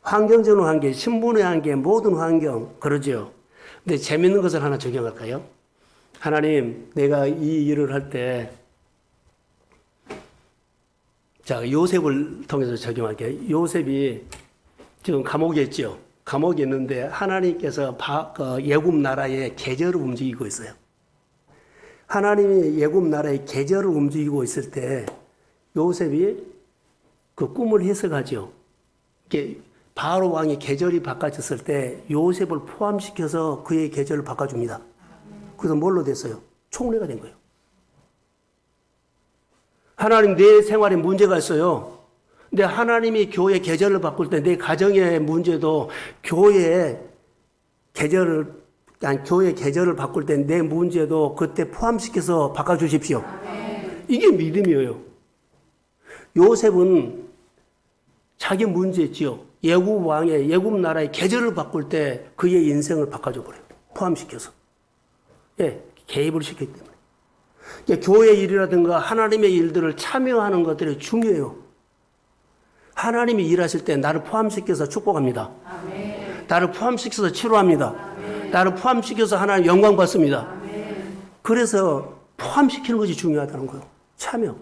환경적인 한계, 신분의 한계, 모든 환경, 그러죠. 근데 재밌는 것을 하나 적용할까요? 하나님, 내가 이 일을 할 때, 자, 요셉을 통해서 적용할게요. 요셉이 지금 감옥에 있죠. 감옥에 있는데 하나님께서 예굽 나라의 계절을 움직이고 있어요. 하나님이 예굽 나라의 계절을 움직이고 있을 때 요셉이 그 꿈을 해석하죠. 이게 바로 왕의 계절이 바꿔졌을 때 요셉을 포함시켜서 그의 계절을 바꿔줍니다. 그래서 뭘로 됐어요? 총리가 된 거예요. 하나님 내 생활에 문제가 있어요. 근데 하나님이 교회 계절을 바꿀 때 내 가정의 문제도 교회 계절을 바꿀 때 내 문제도 그때 포함시켜서 바꿔주십시오. 이게 믿음이에요. 요셉은 자기 문제 있지요. 예굽 나라의 계절을 바꿀 때 그의 인생을 바꿔줘 버려요. 포함시켜서. 예, 개입을 시켰기 때문에. 그러니까 교회 일이라든가 하나님의 일들을 참여하는 것들이 중요해요. 하나님이 일하실 때 나를 포함시켜서 축복합니다. 아멘. 나를 포함시켜서 치료합니다. 아멘. 나를 포함시켜서 하나님 영광 받습니다. 아멘. 그래서 포함시키는 것이 중요하다는 거예요. 참여.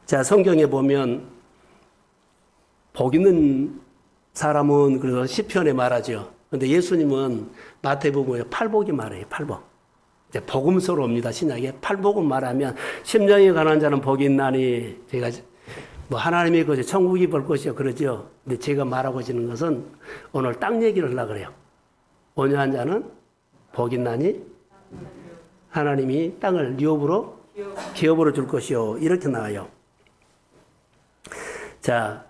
자, 성경에 보면 복 있는 사람은 그래서 시편에 말하죠. 그런데 예수님은 마태복음에 팔복이 말해요. 팔복. 이제 복음서로 옵니다. 신약에 팔복음 말하면 심령이 가난한 자는 복이 있나니 제가 뭐 하나님의 것이 천국이 볼 것이요 그러죠. 근데 제가 말하고 있는 것은 오늘 땅 얘기를 하려고 그래요. 온유한 자는 복이 있나니 하나님이 땅을 기업으로 줄 것이요 이렇게 나와요. 자,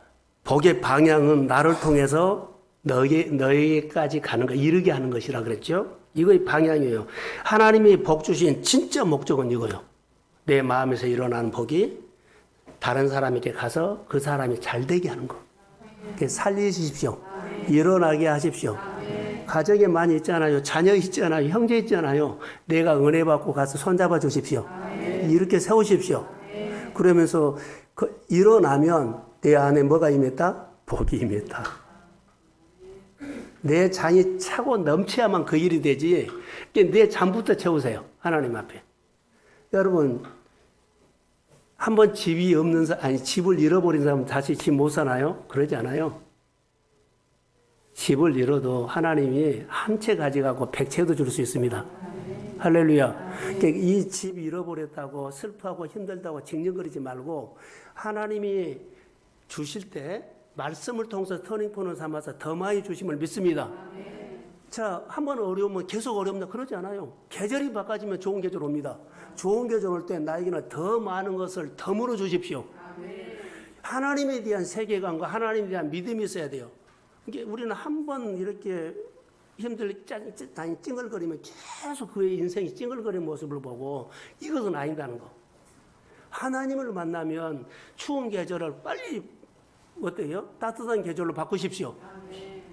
복의 방향은 나를 통해서 너에게까지 가는 거, 이르게 하는 것이라 그랬죠. 이거의 방향이에요. 하나님이 복 주신 진짜 목적은 이거예요. 내 마음에서 일어나는 복이 다른 사람에게 가서 그 사람이 잘 되게 하는 거. 살리십시오. 일어나게 하십시오. 가정에 많이 있잖아요. 자녀 있잖아요. 형제 있잖아요. 내가 은혜 받고 가서 손잡아 주십시오. 이렇게 세우십시오. 그러면서 일어나면 내 안에 뭐가 임했다? 복이 임했다. 내 잔이 차고 넘쳐야만 그 일이 되지. 내 잔부터 채우세요. 하나님 앞에. 여러분, 한번 집이 없는 사람, 집을 잃어버린 사람 다시 집 못 사나요? 그러지 않아요. 집을 잃어도 하나님이 한 채 가져가고 100채도 줄 수 있습니다. 할렐루야. 그러니까 이 집 잃어버렸다고 슬퍼하고 힘들다고 징징거리지 말고 하나님이 주실 때 말씀을 통해서 터닝포인트 삼아서 더 많이 주심을 믿습니다. 자, 한번 어려우면 계속 어렵다 그러지 않아요. 계절이 바꿔지면 좋은 계절 옵니다. 좋은 계절 올 때 나에게는 더 많은 것을 덤으로 주십시오. 하나님에 대한 세계관과 하나님에 대한 믿음이 있어야 돼요. 이게 우리는 한번 이렇게 찡글거리면 계속 그의 인생이 찡글거리는 모습을 보고 이것은 아니다는 거. 하나님을 만나면 추운 계절을 빨리 어때요? 따뜻한 계절로 바꾸십시오.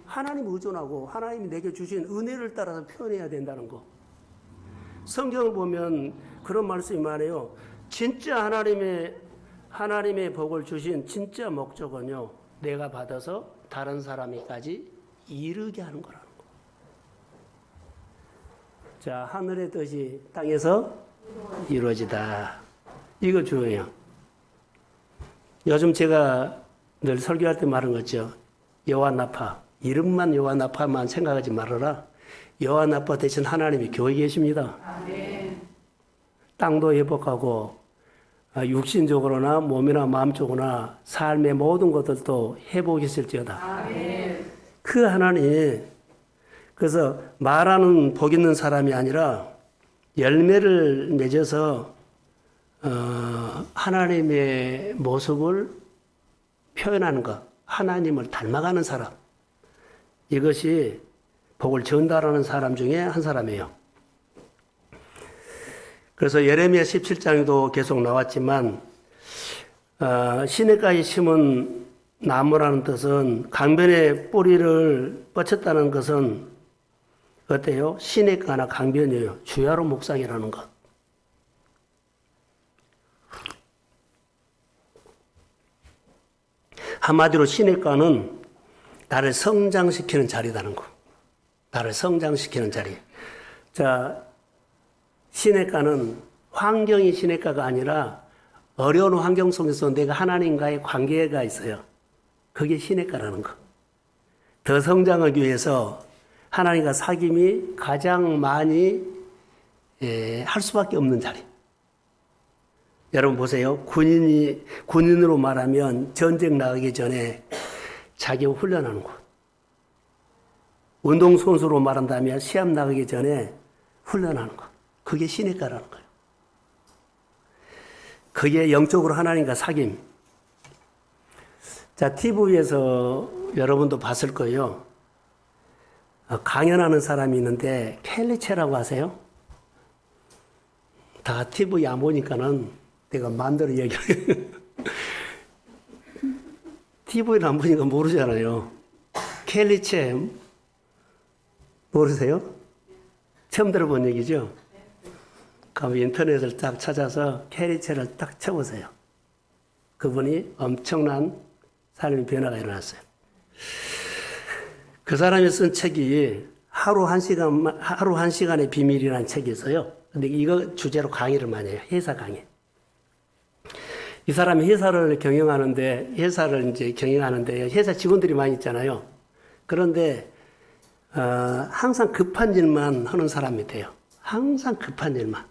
하나님 의존하고 하나님이 내게 주신 은혜를 따라서 표현해야 된다는 거. 성경을 보면 그런 말씀이 많아요. 진짜 하나님의 복을 주신 진짜 목적은요, 내가 받아서 다른 사람에까지 이르게 하는 거라는 거. 자, 하늘의 뜻이 땅에서 이루어지다. 이거 중요해요. 요즘 제가 늘 설교할 때 말한 거죠. 여호와나파. 이름만 여호와나파만 생각하지 말아라. 여호와나파 대신 하나님이 교회에 계십니다. 아멘. 땅도 회복하고 육신적으로나 몸이나 마음적으로나 삶의 모든 것들도 회복이 있을지어다. 아멘. 그 하나님, 그래서 말하는 복 있는 사람이 아니라 열매를 맺어서 하나님의 모습을 표현하는 것, 하나님을 닮아가는 사람, 이것이 복을 전달하는 사람 중에 한 사람이에요. 그래서 예레미야 17장에도 계속 나왔지만 시냇가에 심은 나무라는 뜻은 강변에 뿌리를 뻗쳤다는 것은 어때요? 시냇가나 강변이에요. 주야로 묵상이라는 것. 한마디로 시냇가는 나를 성장시키는 자리라는 거. 나를 성장시키는 자리. 자, 시냇가는 환경이 시냇가가 아니라 어려운 환경 속에서 내가 하나님과의 관계가 있어요. 그게 시냇가라는 거. 더 성장하기 위해서 하나님과 사귐이 가장 많이 할 수밖에 없는 자리. 여러분 보세요. 군인으로 말하면 전쟁 나가기 전에 자기 훈련하는 곳. 운동선수로 말한다면 시합 나가기 전에 훈련하는 것. 그게 시냇가라는 거예요. 그게 영적으로 하나님과 사귐. 자, TV에서 여러분도 봤을 거예요. 강연하는 사람이 있는데 켈리체라고 아세요? 다 TV 안 보니까는 내가 마음대로 얘기해요. TV를 안 보니까 모르잖아요. 켈리체 모르세요? 처음 들어본 얘기죠? 그럼 인터넷을 딱 찾아서 켈리체를 딱 쳐보세요. 그분이 엄청난 삶의 변화가 일어났어요. 그 사람이 쓴 책이 하루 한 시간의 비밀이라는 책이 있어요. 근데 이거 주제로 강의를 많이 해요. 회사 강의. 이 사람이 회사를 경영하는데 회사 직원들이 많이 있잖아요. 그런데 항상 급한 일만 하는 사람이 돼요. 항상 급한 일만.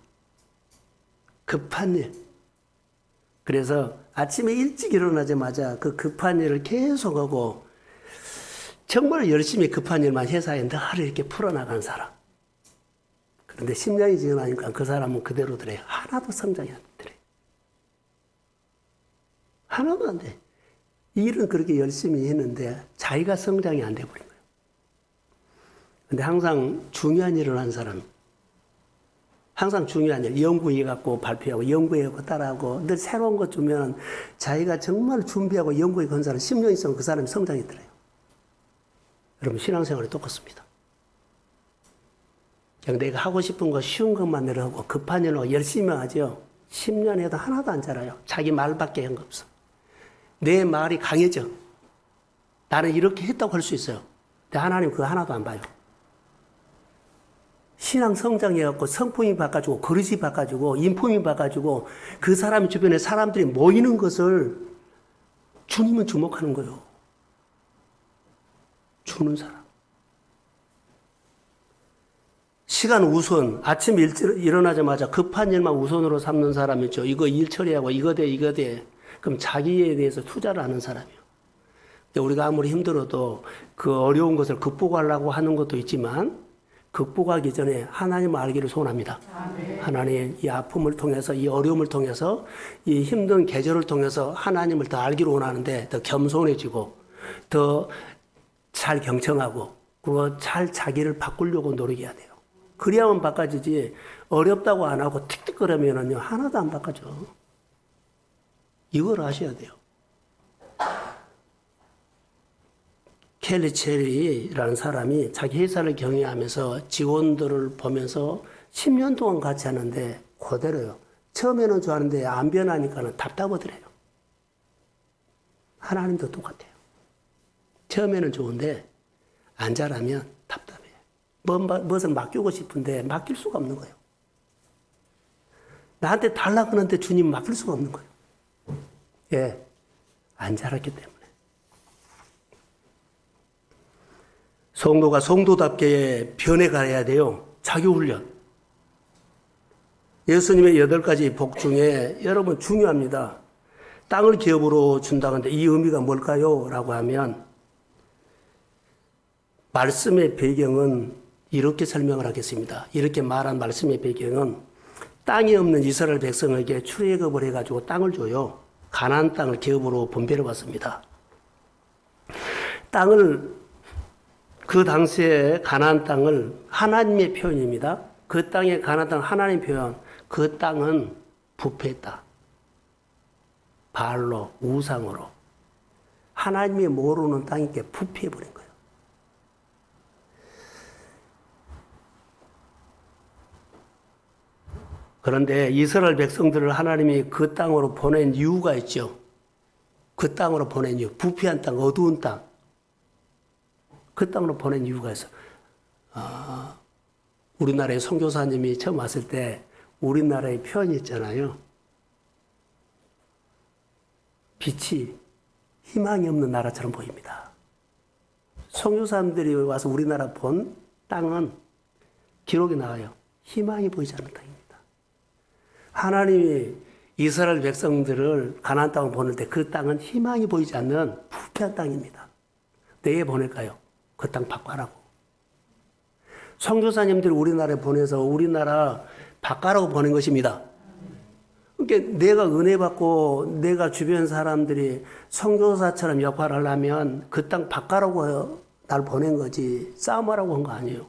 급한 일. 그래서 아침에 일찍 일어나자마자 그 급한 일을 계속하고 정말 열심히 급한 일만 회사에 늘 이렇게 풀어나간 사람. 그런데 10년이 지나니까 그 사람은 그대로더래요. 하나도 성장이 안 되더래요. 하나도 안 돼. 일은 그렇게 열심히 했는데 자기가 성장이 안 돼버린 거예요. 근데 항상 중요한 일을 한 사람, 항상 중요한 일, 연구해갖고 발표하고 연구해갖고 따라하고 늘 새로운 것 주면 자기가 정말 준비하고 연구해 건 사람 10년 있으면 그 사람이 성장했더래요. 여러분 신앙생활이 똑같습니다. 그냥 내가 하고 싶은 거 쉬운 것만 늘 하고 급한 일로 열심히 하죠. 10년 해도 하나도 안 자라요. 자기 말밖에 한 거 없어. 내 말이 강해져. 나는 이렇게 했다고 할 수 있어요. 근데 하나님 그거 하나도 안 봐요. 신앙 성장해갖고 성품이 바꿔주고 그릇이 바꿔주고 인품이 바꿔주고 그 사람 주변에 사람들이 모이는 것을 주님은 주목하는 거예요. 주는 사람. 시간 우선, 아침 일어나자마자 급한 일만 우선으로 삼는 사람이 있죠. 이거 일 처리하고 이거 돼. 그럼 자기에 대해서 투자를 하는 사람이요. 우리가 아무리 힘들어도 그 어려운 것을 극복하려고 하는 것도 있지만 극복하기 전에 하나님을 알기를 소원합니다. 하나님 이 아픔을 통해서 이 어려움을 통해서 이 힘든 계절을 통해서 하나님을 더 알기를 원하는데 더 겸손해지고 더 잘 경청하고 그리고 잘 자기를 바꾸려고 노력해야 돼요. 그래야만 바꿔지지 어렵다고 안 하고 틱틱거리면은요 하나도 안 바꿔져. 이걸 아셔야 돼요. 켈리 체리라는 사람이 자기 회사를 경영하면서 직원들을 보면서 10년 동안 같이 하는데 그대로요. 처음에는 좋아하는데 안 변하니까는 답답하더래요. 하나님도 똑같아요. 처음에는 좋은데 안 잘하면 답답해요. 무엇을 맡기고 싶은데 맡길 수가 없는 거예요. 나한테 달라고 하는데 주님 맡길 수가 없는 거예요. 예, 안 자랐기 때문에. 성도가 성도답게 변해가야 돼요. 자기훈련. 예수님의 8가지 복 중에 여러분 중요합니다. 땅을 기업으로 준다는데 이 의미가 뭘까요? 라고 하면 말씀의 배경은 이렇게 설명을 하겠습니다. 이렇게 말한 말씀의 배경은 땅이 없는 이스라엘 백성에게 출애굽을 해가지고 땅을 줘요. 가나안 땅을 기업으로 분배를 받습니다. 땅을 그 당시에 가나안 땅을 하나님의 표현입니다. 그 땅에 가나안 땅 하나님 표현. 그 땅은 부패했다. 바알로 우상으로 하나님이 모르는 땅이게 부패해버린 거예요. 그런데 이스라엘 백성들을 하나님이 그 땅으로 보낸 이유가 있죠. 그 땅으로 보낸 이유. 부패한 땅, 어두운 땅. 그 땅으로 보낸 이유가 있어. 우리나라의 선교사님이 처음 왔을 때 우리나라의 표현이 있잖아요. 빛이 희망이 없는 나라처럼 보입니다. 선교사님들이 와서 우리나라 본 땅은 기록이 나와요. 희망이 보이지 않는 땅입니다. 하나님이 이스라엘 백성들을 가나안 땅을 보낼 때 그 땅은 희망이 보이지 않는 부패한 땅입니다. 내에 보낼까요? 그 땅 바꿔라고. 선교사님들이 우리나라에 보내서 우리나라 바꿔라고 보낸 것입니다. 그러니까 내가 은혜 받고 내가 주변 사람들이 선교사처럼 역할을 하려면 그 땅 바꿔라고 날 보낸 거지 싸움하라고 한 거 아니에요.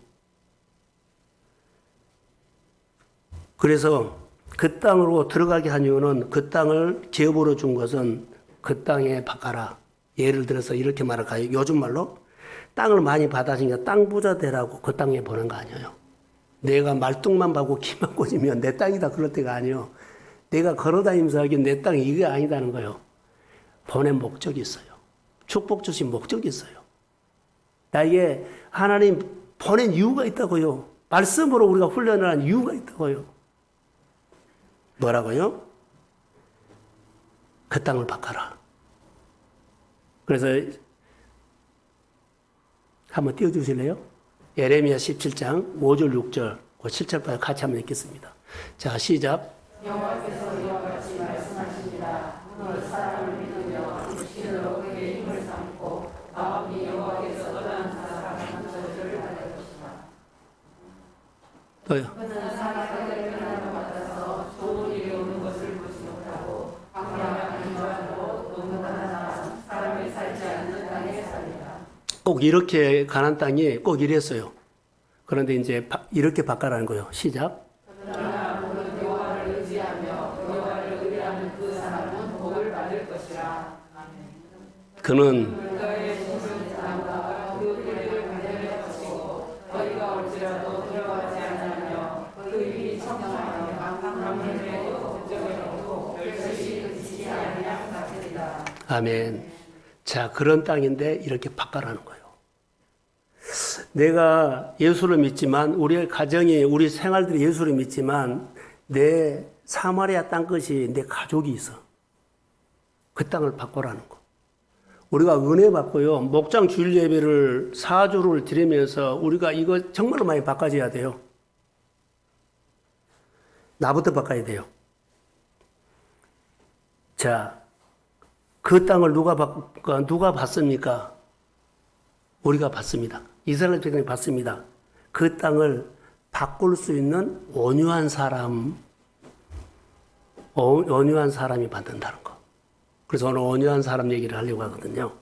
그래서 그 땅으로 들어가게 한 이유는 그 땅을 기업으로 준 것은 그 땅에 바꿔라. 예를 들어서 이렇게 말할까요? 요즘 말로 땅을 많이 받아주니까 땅 부자 되라고 그 땅에 보낸 거 아니에요. 내가 말뚝만 봐고 키만 꽂으면 내 땅이다 그럴 때가 아니에요. 내가 걸어다니면서 하긴 내 땅이 이게 아니다는 거예요. 보낸 목적이 있어요. 축복 주신 목적이 있어요. 나에게 하나님 보낸 이유가 있다고요. 말씀으로 우리가 훈련을 한 이유가 있다고요. 뭐라고요? 그 땅을 바꿔라. 그래서 한번 띄워주실래요? 예레미야 17장 5절 6절 그 7절까지 같이 한번 읽겠습니다. 자, 시작. 여호와께서 이와 같이 말씀하십니다. 너 사람을 믿으며 육신으로 그의 힘을 삼고 마음이 여호와께서 떠난 사람은 저주를 받을 것이다. 또요. 그는 사람을 편함을 받아서 좋은 일이 오는 것을 보지 못하고 광야한 인자로 노무하나 사람이 살지 않는 땅에 살리라. 꼭 이렇게 가난 땅이 꼭 이랬어요. 그런데 이제 이렇게 바꿔라는 거예요. 시작. 그러나 모든 여호와를 의지하며 여호와를 의뢰하는 그 사람은 복을 받을 것이라. 그는 그의 신을 담다가 그 길을 관련할 것이고 너희가 올지라도 들어가지 않으며 그 일이 청정하며 강함에도 적정에도 별것이 그치지 아니함 같으리라. 아멘. 자, 그런 땅인데 이렇게 바꿔라는 거예요. 내가 예수를 믿지만 우리 가정이 우리 생활들이 예수를 믿지만 내 사마리아 땅끝이 내 가족이 있어. 그 땅을 바꿔라는 거. 우리가 은혜 받고요. 목장 주일 예배를 4주를 드리면서 우리가 이거 정말로 많이 바꿔줘야 돼요. 나부터 바꿔야 돼요. 자, 그 땅을 누가 받습니까? 우리가 받습니다. 이스라엘 백성이 받습니다. 그 땅을 바꿀 수 있는 온유한 사람이 받는다는 거. 그래서 오늘 온유한 사람 얘기를 하려고 하거든요.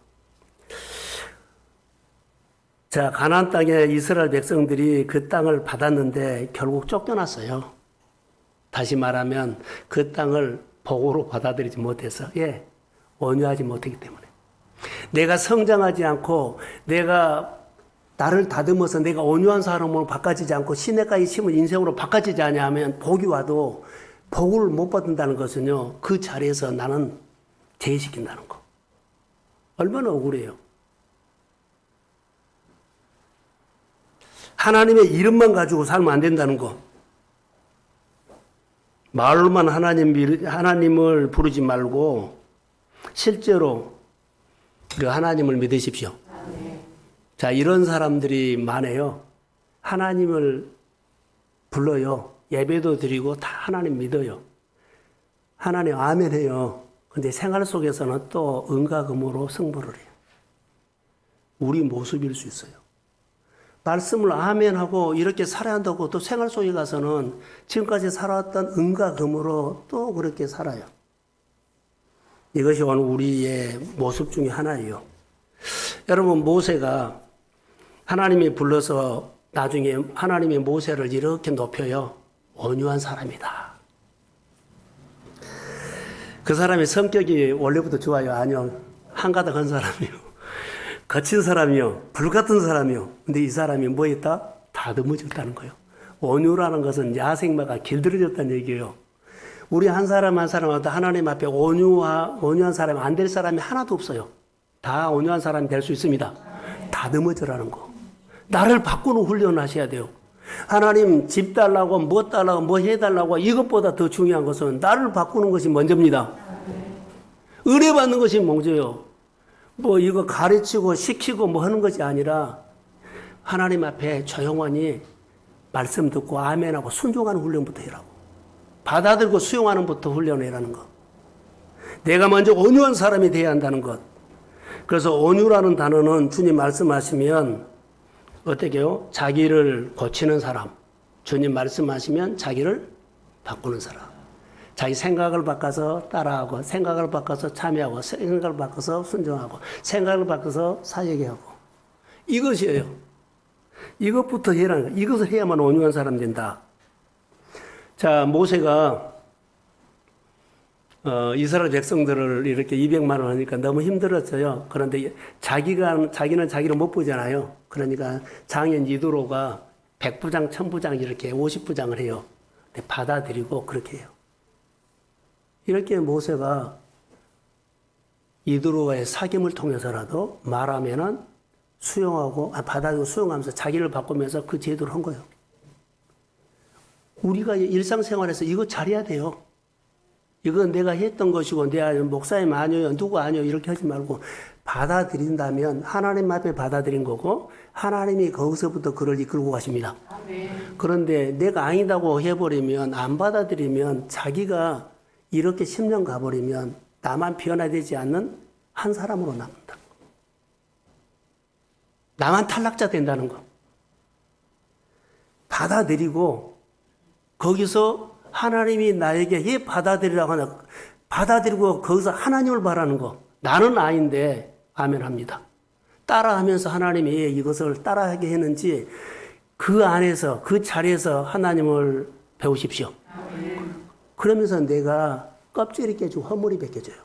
자, 가나안 땅에 이스라엘 백성들이 그 땅을 받았는데 결국 쫓겨났어요. 다시 말하면 그 땅을 복으로 받아들이지 못해서, 온유하지 못했기 때문에. 내가 성장하지 않고 내가 나를 다듬어서 내가 온유한 사람으로 바꿔지지 않고 시냇가에 심은 인생으로 바꿔지지 않으면 복이 와도 복을 못 받는다는 것은요, 그 자리에서 나는 제시킨다는 거. 얼마나 억울해요. 하나님의 이름만 가지고 살면 안 된다는 거. 말로만 하나님을 부르지 말고 실제로 그 하나님을 믿으십시오. 자, 이런 사람들이 많아요. 하나님을 불러요. 예배도 드리고 다 하나님 믿어요. 하나님 아멘 해요. 근데 생활 속에서는 또 은가금으로 승부를 해요. 우리 모습일 수 있어요. 말씀을 아멘하고 이렇게 살아야 한다고 또 생활 속에 가서는 지금까지 살아왔던 은가금으로 또 그렇게 살아요. 이것이 오늘 우리의 모습 중에 하나예요. 여러분, 모세가 하나님이 불러서 나중에 하나님이 모세를 이렇게 높여요. 온유한 사람이다. 그 사람의 성격이 원래부터 좋아요? 아니요. 한가닥한 사람이요. 거친 사람이요. 불같은 사람이요. 근데 이 사람이 뭐 했다? 다듬어졌다는 거예요. 온유라는 것은 야생마가 길들여졌다는 얘기예요. 우리 한 사람 한 사람마다 하나님 앞에 온유한 사람이 안 될 사람이 하나도 없어요. 다 온유한 사람이 될 수 있습니다. 다듬어져라는 거. 나를 바꾸는 훈련을 하셔야 돼요. 하나님 집 달라고 뭐 달라고 뭐 해달라고 이것보다 더 중요한 것은 나를 바꾸는 것이 먼저입니다. 은혜 받는 것이 먼저예요. 뭐 이거 가르치고 시키고 뭐 하는 것이 아니라 하나님 앞에 조용하니 말씀 듣고 아멘하고 순종하는 훈련부터 해라고. 받아들고 수용하는 부터 훈련해라는 것. 내가 먼저 온유한 사람이 되어야 한다는 것. 그래서 온유라는 단어는 주님 말씀하시면 어떻게 해요? 자기를 고치는 사람. 주님 말씀하시면 자기를 바꾸는 사람. 자기 생각을 바꿔서 따라하고, 생각을 바꿔서 참여하고, 생각을 바꿔서 순종하고, 생각을 바꿔서 사역하고. 이것이에요. 이것부터 해라는 거예요. 이것을 해야만 온유한 사람 된다. 자, 모세가 이스라엘 백성들을 이렇게 200만 원 하니까 너무 힘들었어요. 그런데 자기는 자기를 못 보잖아요. 그러니까 장인 이두로가 100부장, 1000부장 이렇게 50부장을 해요. 근데 받아들이고 그렇게 해요. 이렇게 모세가 이두로와의 사귐을 통해서라도 말하면은 수용하고, 받아들이고 수용하면서 자기를 바꾸면서 그 제도를 한 거예요. 우리가 일상생활에서 이거 잘해야 돼요. 이건 내가 했던 것이고, 내가 목사님 아니요, 누구 아니요, 이렇게 하지 말고, 받아들인다면 하나님 앞에 받아들인 거고, 하나님이 거기서부터 그를 이끌고 가십니다. 그런데 내가 아니다고 해버리면, 안 받아들이면, 자기가 이렇게 10년 가버리면, 나만 변화되지 않는 한 사람으로 남는다. 나만 탈락자 된다는 거. 받아들이고, 거기서 하나님이 나에게 받아들이라고 하나, 받아들이고 거기서 하나님을 바라는 거. 나는 아닌데, 아멘 합니다. 따라하면서 하나님이 이것을 따라하게 했는지, 그 안에서, 그 자리에서 하나님을 배우십시오. 그러면서 내가 껍질이 깨지고 허물이 벗겨져요.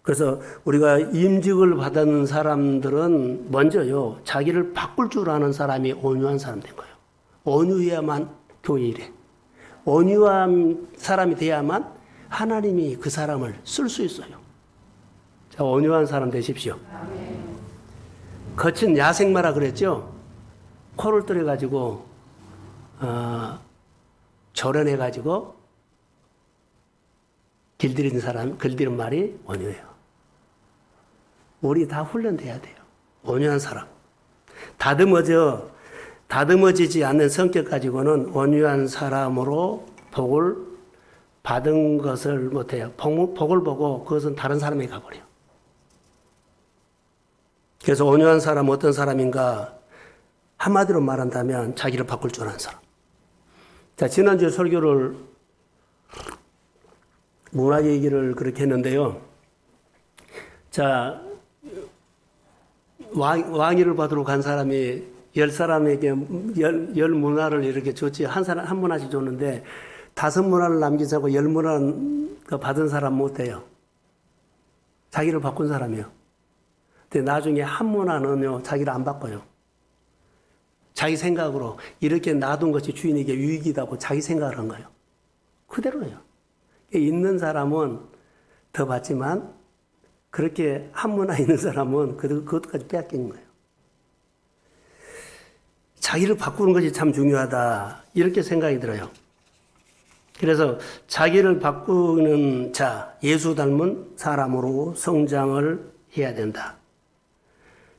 그래서 우리가 임직을 받는 사람들은 먼저요, 자기를 바꿀 줄 아는 사람이 온유한 사람 된 거예요. 온유해야만 교회 일해. 온유한 사람이 돼야만 하나님이 그 사람을 쓸 수 있어요. 자, 온유한 사람 되십시오. 거친 야생마라 그랬죠? 코를 떨어가지고, 절연해가지고, 길들이는 말이 온유해요. 우리 다 훈련돼야 돼요. 온유한 사람. 다듬어져 다듬어지지 않는 성격 가지고는 온유한 사람으로 복을 받은 것을 못해요. 복을 보고 그것은 다른 사람에게 가버려요. 그래서 온유한 사람은 어떤 사람인가? 한마디로 말한다면 자기를 바꿀 줄 아는 사람. 자, 지난주에 설교를 문화 얘기를 그렇게 했는데요. 자, 왕위를 받으러 간 사람이 10사람에게 10문화를 이렇게 줬지. 한 문화씩 줬는데 5문화를 남기자고 10문화 받은 사람 못해요. 자기를 바꾼 사람이요. 근데 나중에 한 문화는요, 자기를 안 바꿔요. 자기 생각으로 이렇게 놔둔 것이 주인에게 유익이다고 자기 생각을 한 거예요. 그대로예요. 있는 사람은 더 받지만 그렇게 한 문화 있는 사람은 그것까지 빼앗기는 거예요. 자기를 바꾸는 것이 참 중요하다. 이렇게 생각이 들어요. 그래서 자기를 바꾸는 자, 예수 닮은 사람으로 성장을 해야 된다.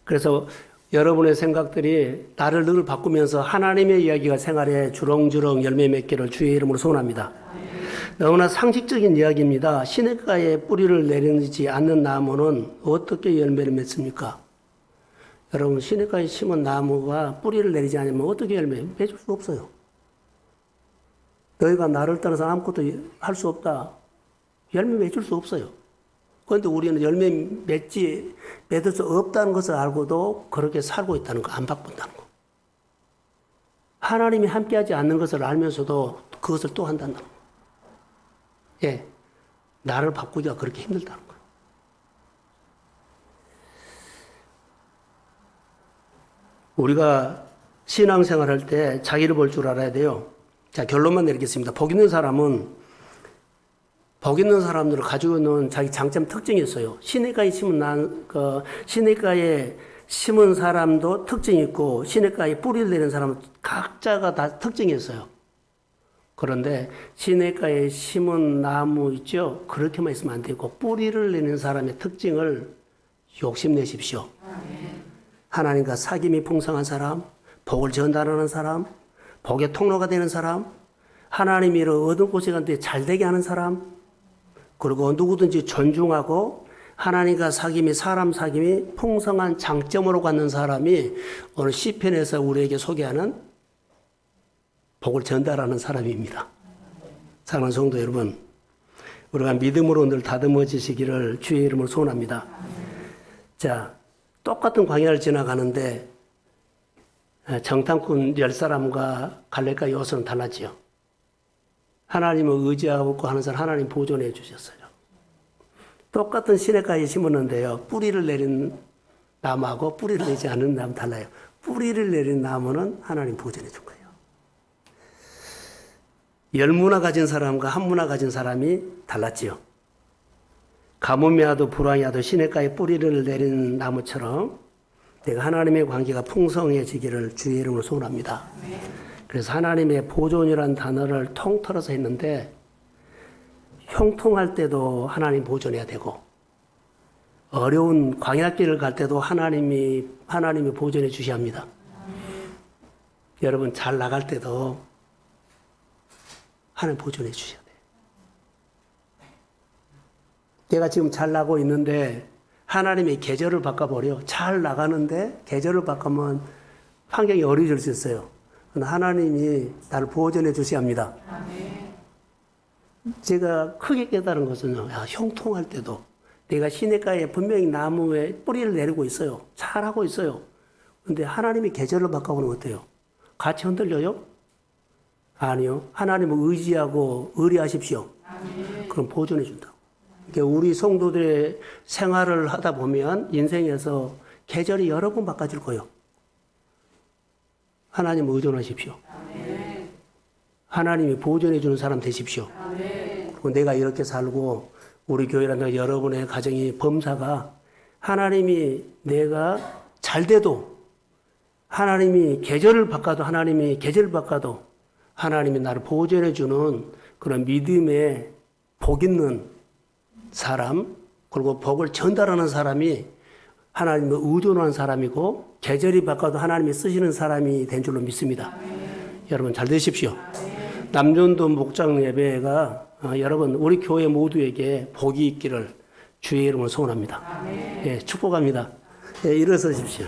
그래서 여러분의 생각들이 나를 늘 바꾸면서 하나님의 이야기가 생활에 주렁주렁 열매 맺기를 주의 이름으로 소원합니다. 너무나 상식적인 이야기입니다. 시냇가에 뿌리를 내리지 않는 나무는 어떻게 열매를 맺습니까? 여러분, 시냇가에 심은 나무가 뿌리를 내리지 않으면 어떻게 열매 맺을 수 없어요. 너희가 나를 떠나서 아무것도 할 수 없다. 열매 맺을 수 없어요. 그런데 우리는 열매 맺을 수 없다는 것을 알고도 그렇게 살고 있다는 거, 안 바꾼다는 거. 하나님이 함께하지 않는 것을 알면서도 그것을 또 한다는 거. 예, 나를 바꾸기가 그렇게 힘들다는 거예요. 우리가 신앙생활할 때 자기를 볼 줄 알아야 돼요. 자, 결론만 내리겠습니다. 복 있는 사람은 복 있는 사람들을 가지고 있는 자기 장점 특징이 있어요. 시냇가에 심은 사람도 특징이 있고 시냇가에 뿌리를 내는 사람은 각자가 다 특징이 있어요. 그런데 시냇가에 심은 나무 있죠? 그렇게만 있으면 안 되고 뿌리를 내는 사람의 특징을 욕심내십시오. 하나님과 사귐이 풍성한 사람, 복을 전달하는 사람, 복의 통로가 되는 사람, 하나님이 어두운 곳에 갔는데 잘되게 하는 사람, 그리고 누구든지 존중하고 하나님과 사귐이 사람 사귐이 풍성한 장점으로 갖는 사람이 오늘 시편에서 우리에게 소개하는 복을 전달하는 사람입니다. 사랑하는 성도 여러분, 우리가 믿음으로 늘 다듬어지시기를 주의 이름으로 소원합니다. 자, 똑같은 광야를 지나가는데 정탐꾼 10사람과 갈렙과 여호수아는 달랐지요. 하나님을 의지하고 하는 사람 하나님 보존해 주셨어요. 똑같은 시냇가에 심었는데요. 뿌리를 내린 나무하고 뿌리를 내지 않은 나무 달라요. 뿌리를 내린 나무는 하나님 보존해 준 거예요. 10문화 가진 사람과 1문화 가진 사람이 달랐지요. 가뭄이와도 불황이와도 시냇가에 뿌리를 내린 나무처럼 내가 하나님의 관계가 풍성해지기를 주의 이름으로 소원합니다. 그래서 하나님의 보존이라는 단어를 통틀어서 했는데 형통할 때도 하나님 보존해야 되고 어려운 광야길을 갈 때도 하나님이 보존해 주셔야 합니다. 여러분 잘 나갈 때도 하나님 보존해 주셔야 돼요. 내가 지금 잘 나고 있는데 하나님이 계절을 바꿔버려. 잘 나가는데 계절을 바꾸면 환경이 어려워질 수 있어요. 하나님이 나를 보존해 주셔야 합니다. 제가 크게 깨달은 것은요. 형통할 때도 내가 시냇가에 분명히 나무에 뿌리를 내리고 있어요. 잘하고 있어요. 그런데 하나님이 계절을 바꿔보면 어때요? 같이 흔들려요? 아니요. 하나님을 의지하고 의뢰하십시오. 그럼 보존해 준다고. 그러니까 우리 성도들의 생활을 하다 보면 인생에서 계절이 여러 번 바꿔질 거예요. 하나님을 의존하십시오. 하나님이 보존해 주는 사람 되십시오. 그리고 내가 이렇게 살고 우리 교회라든가 여러분의 가정이 범사가 하나님이 내가 잘 돼도 하나님이 계절을 바꿔도 하나님이 나를 보존해 주는 그런 믿음의 복 있는 사람, 그리고 복을 전달하는 사람이 하나님을 의존하는 사람이고 계절이 바꿔도 하나님이 쓰시는 사람이 된 줄로 믿습니다. 여러분 잘 되십시오. 남전도 목장 예배가 여러분 우리 교회 모두에게 복이 있기를 주의 이름으로 소원합니다. 예, 축복합니다. 예, 일어서십시오.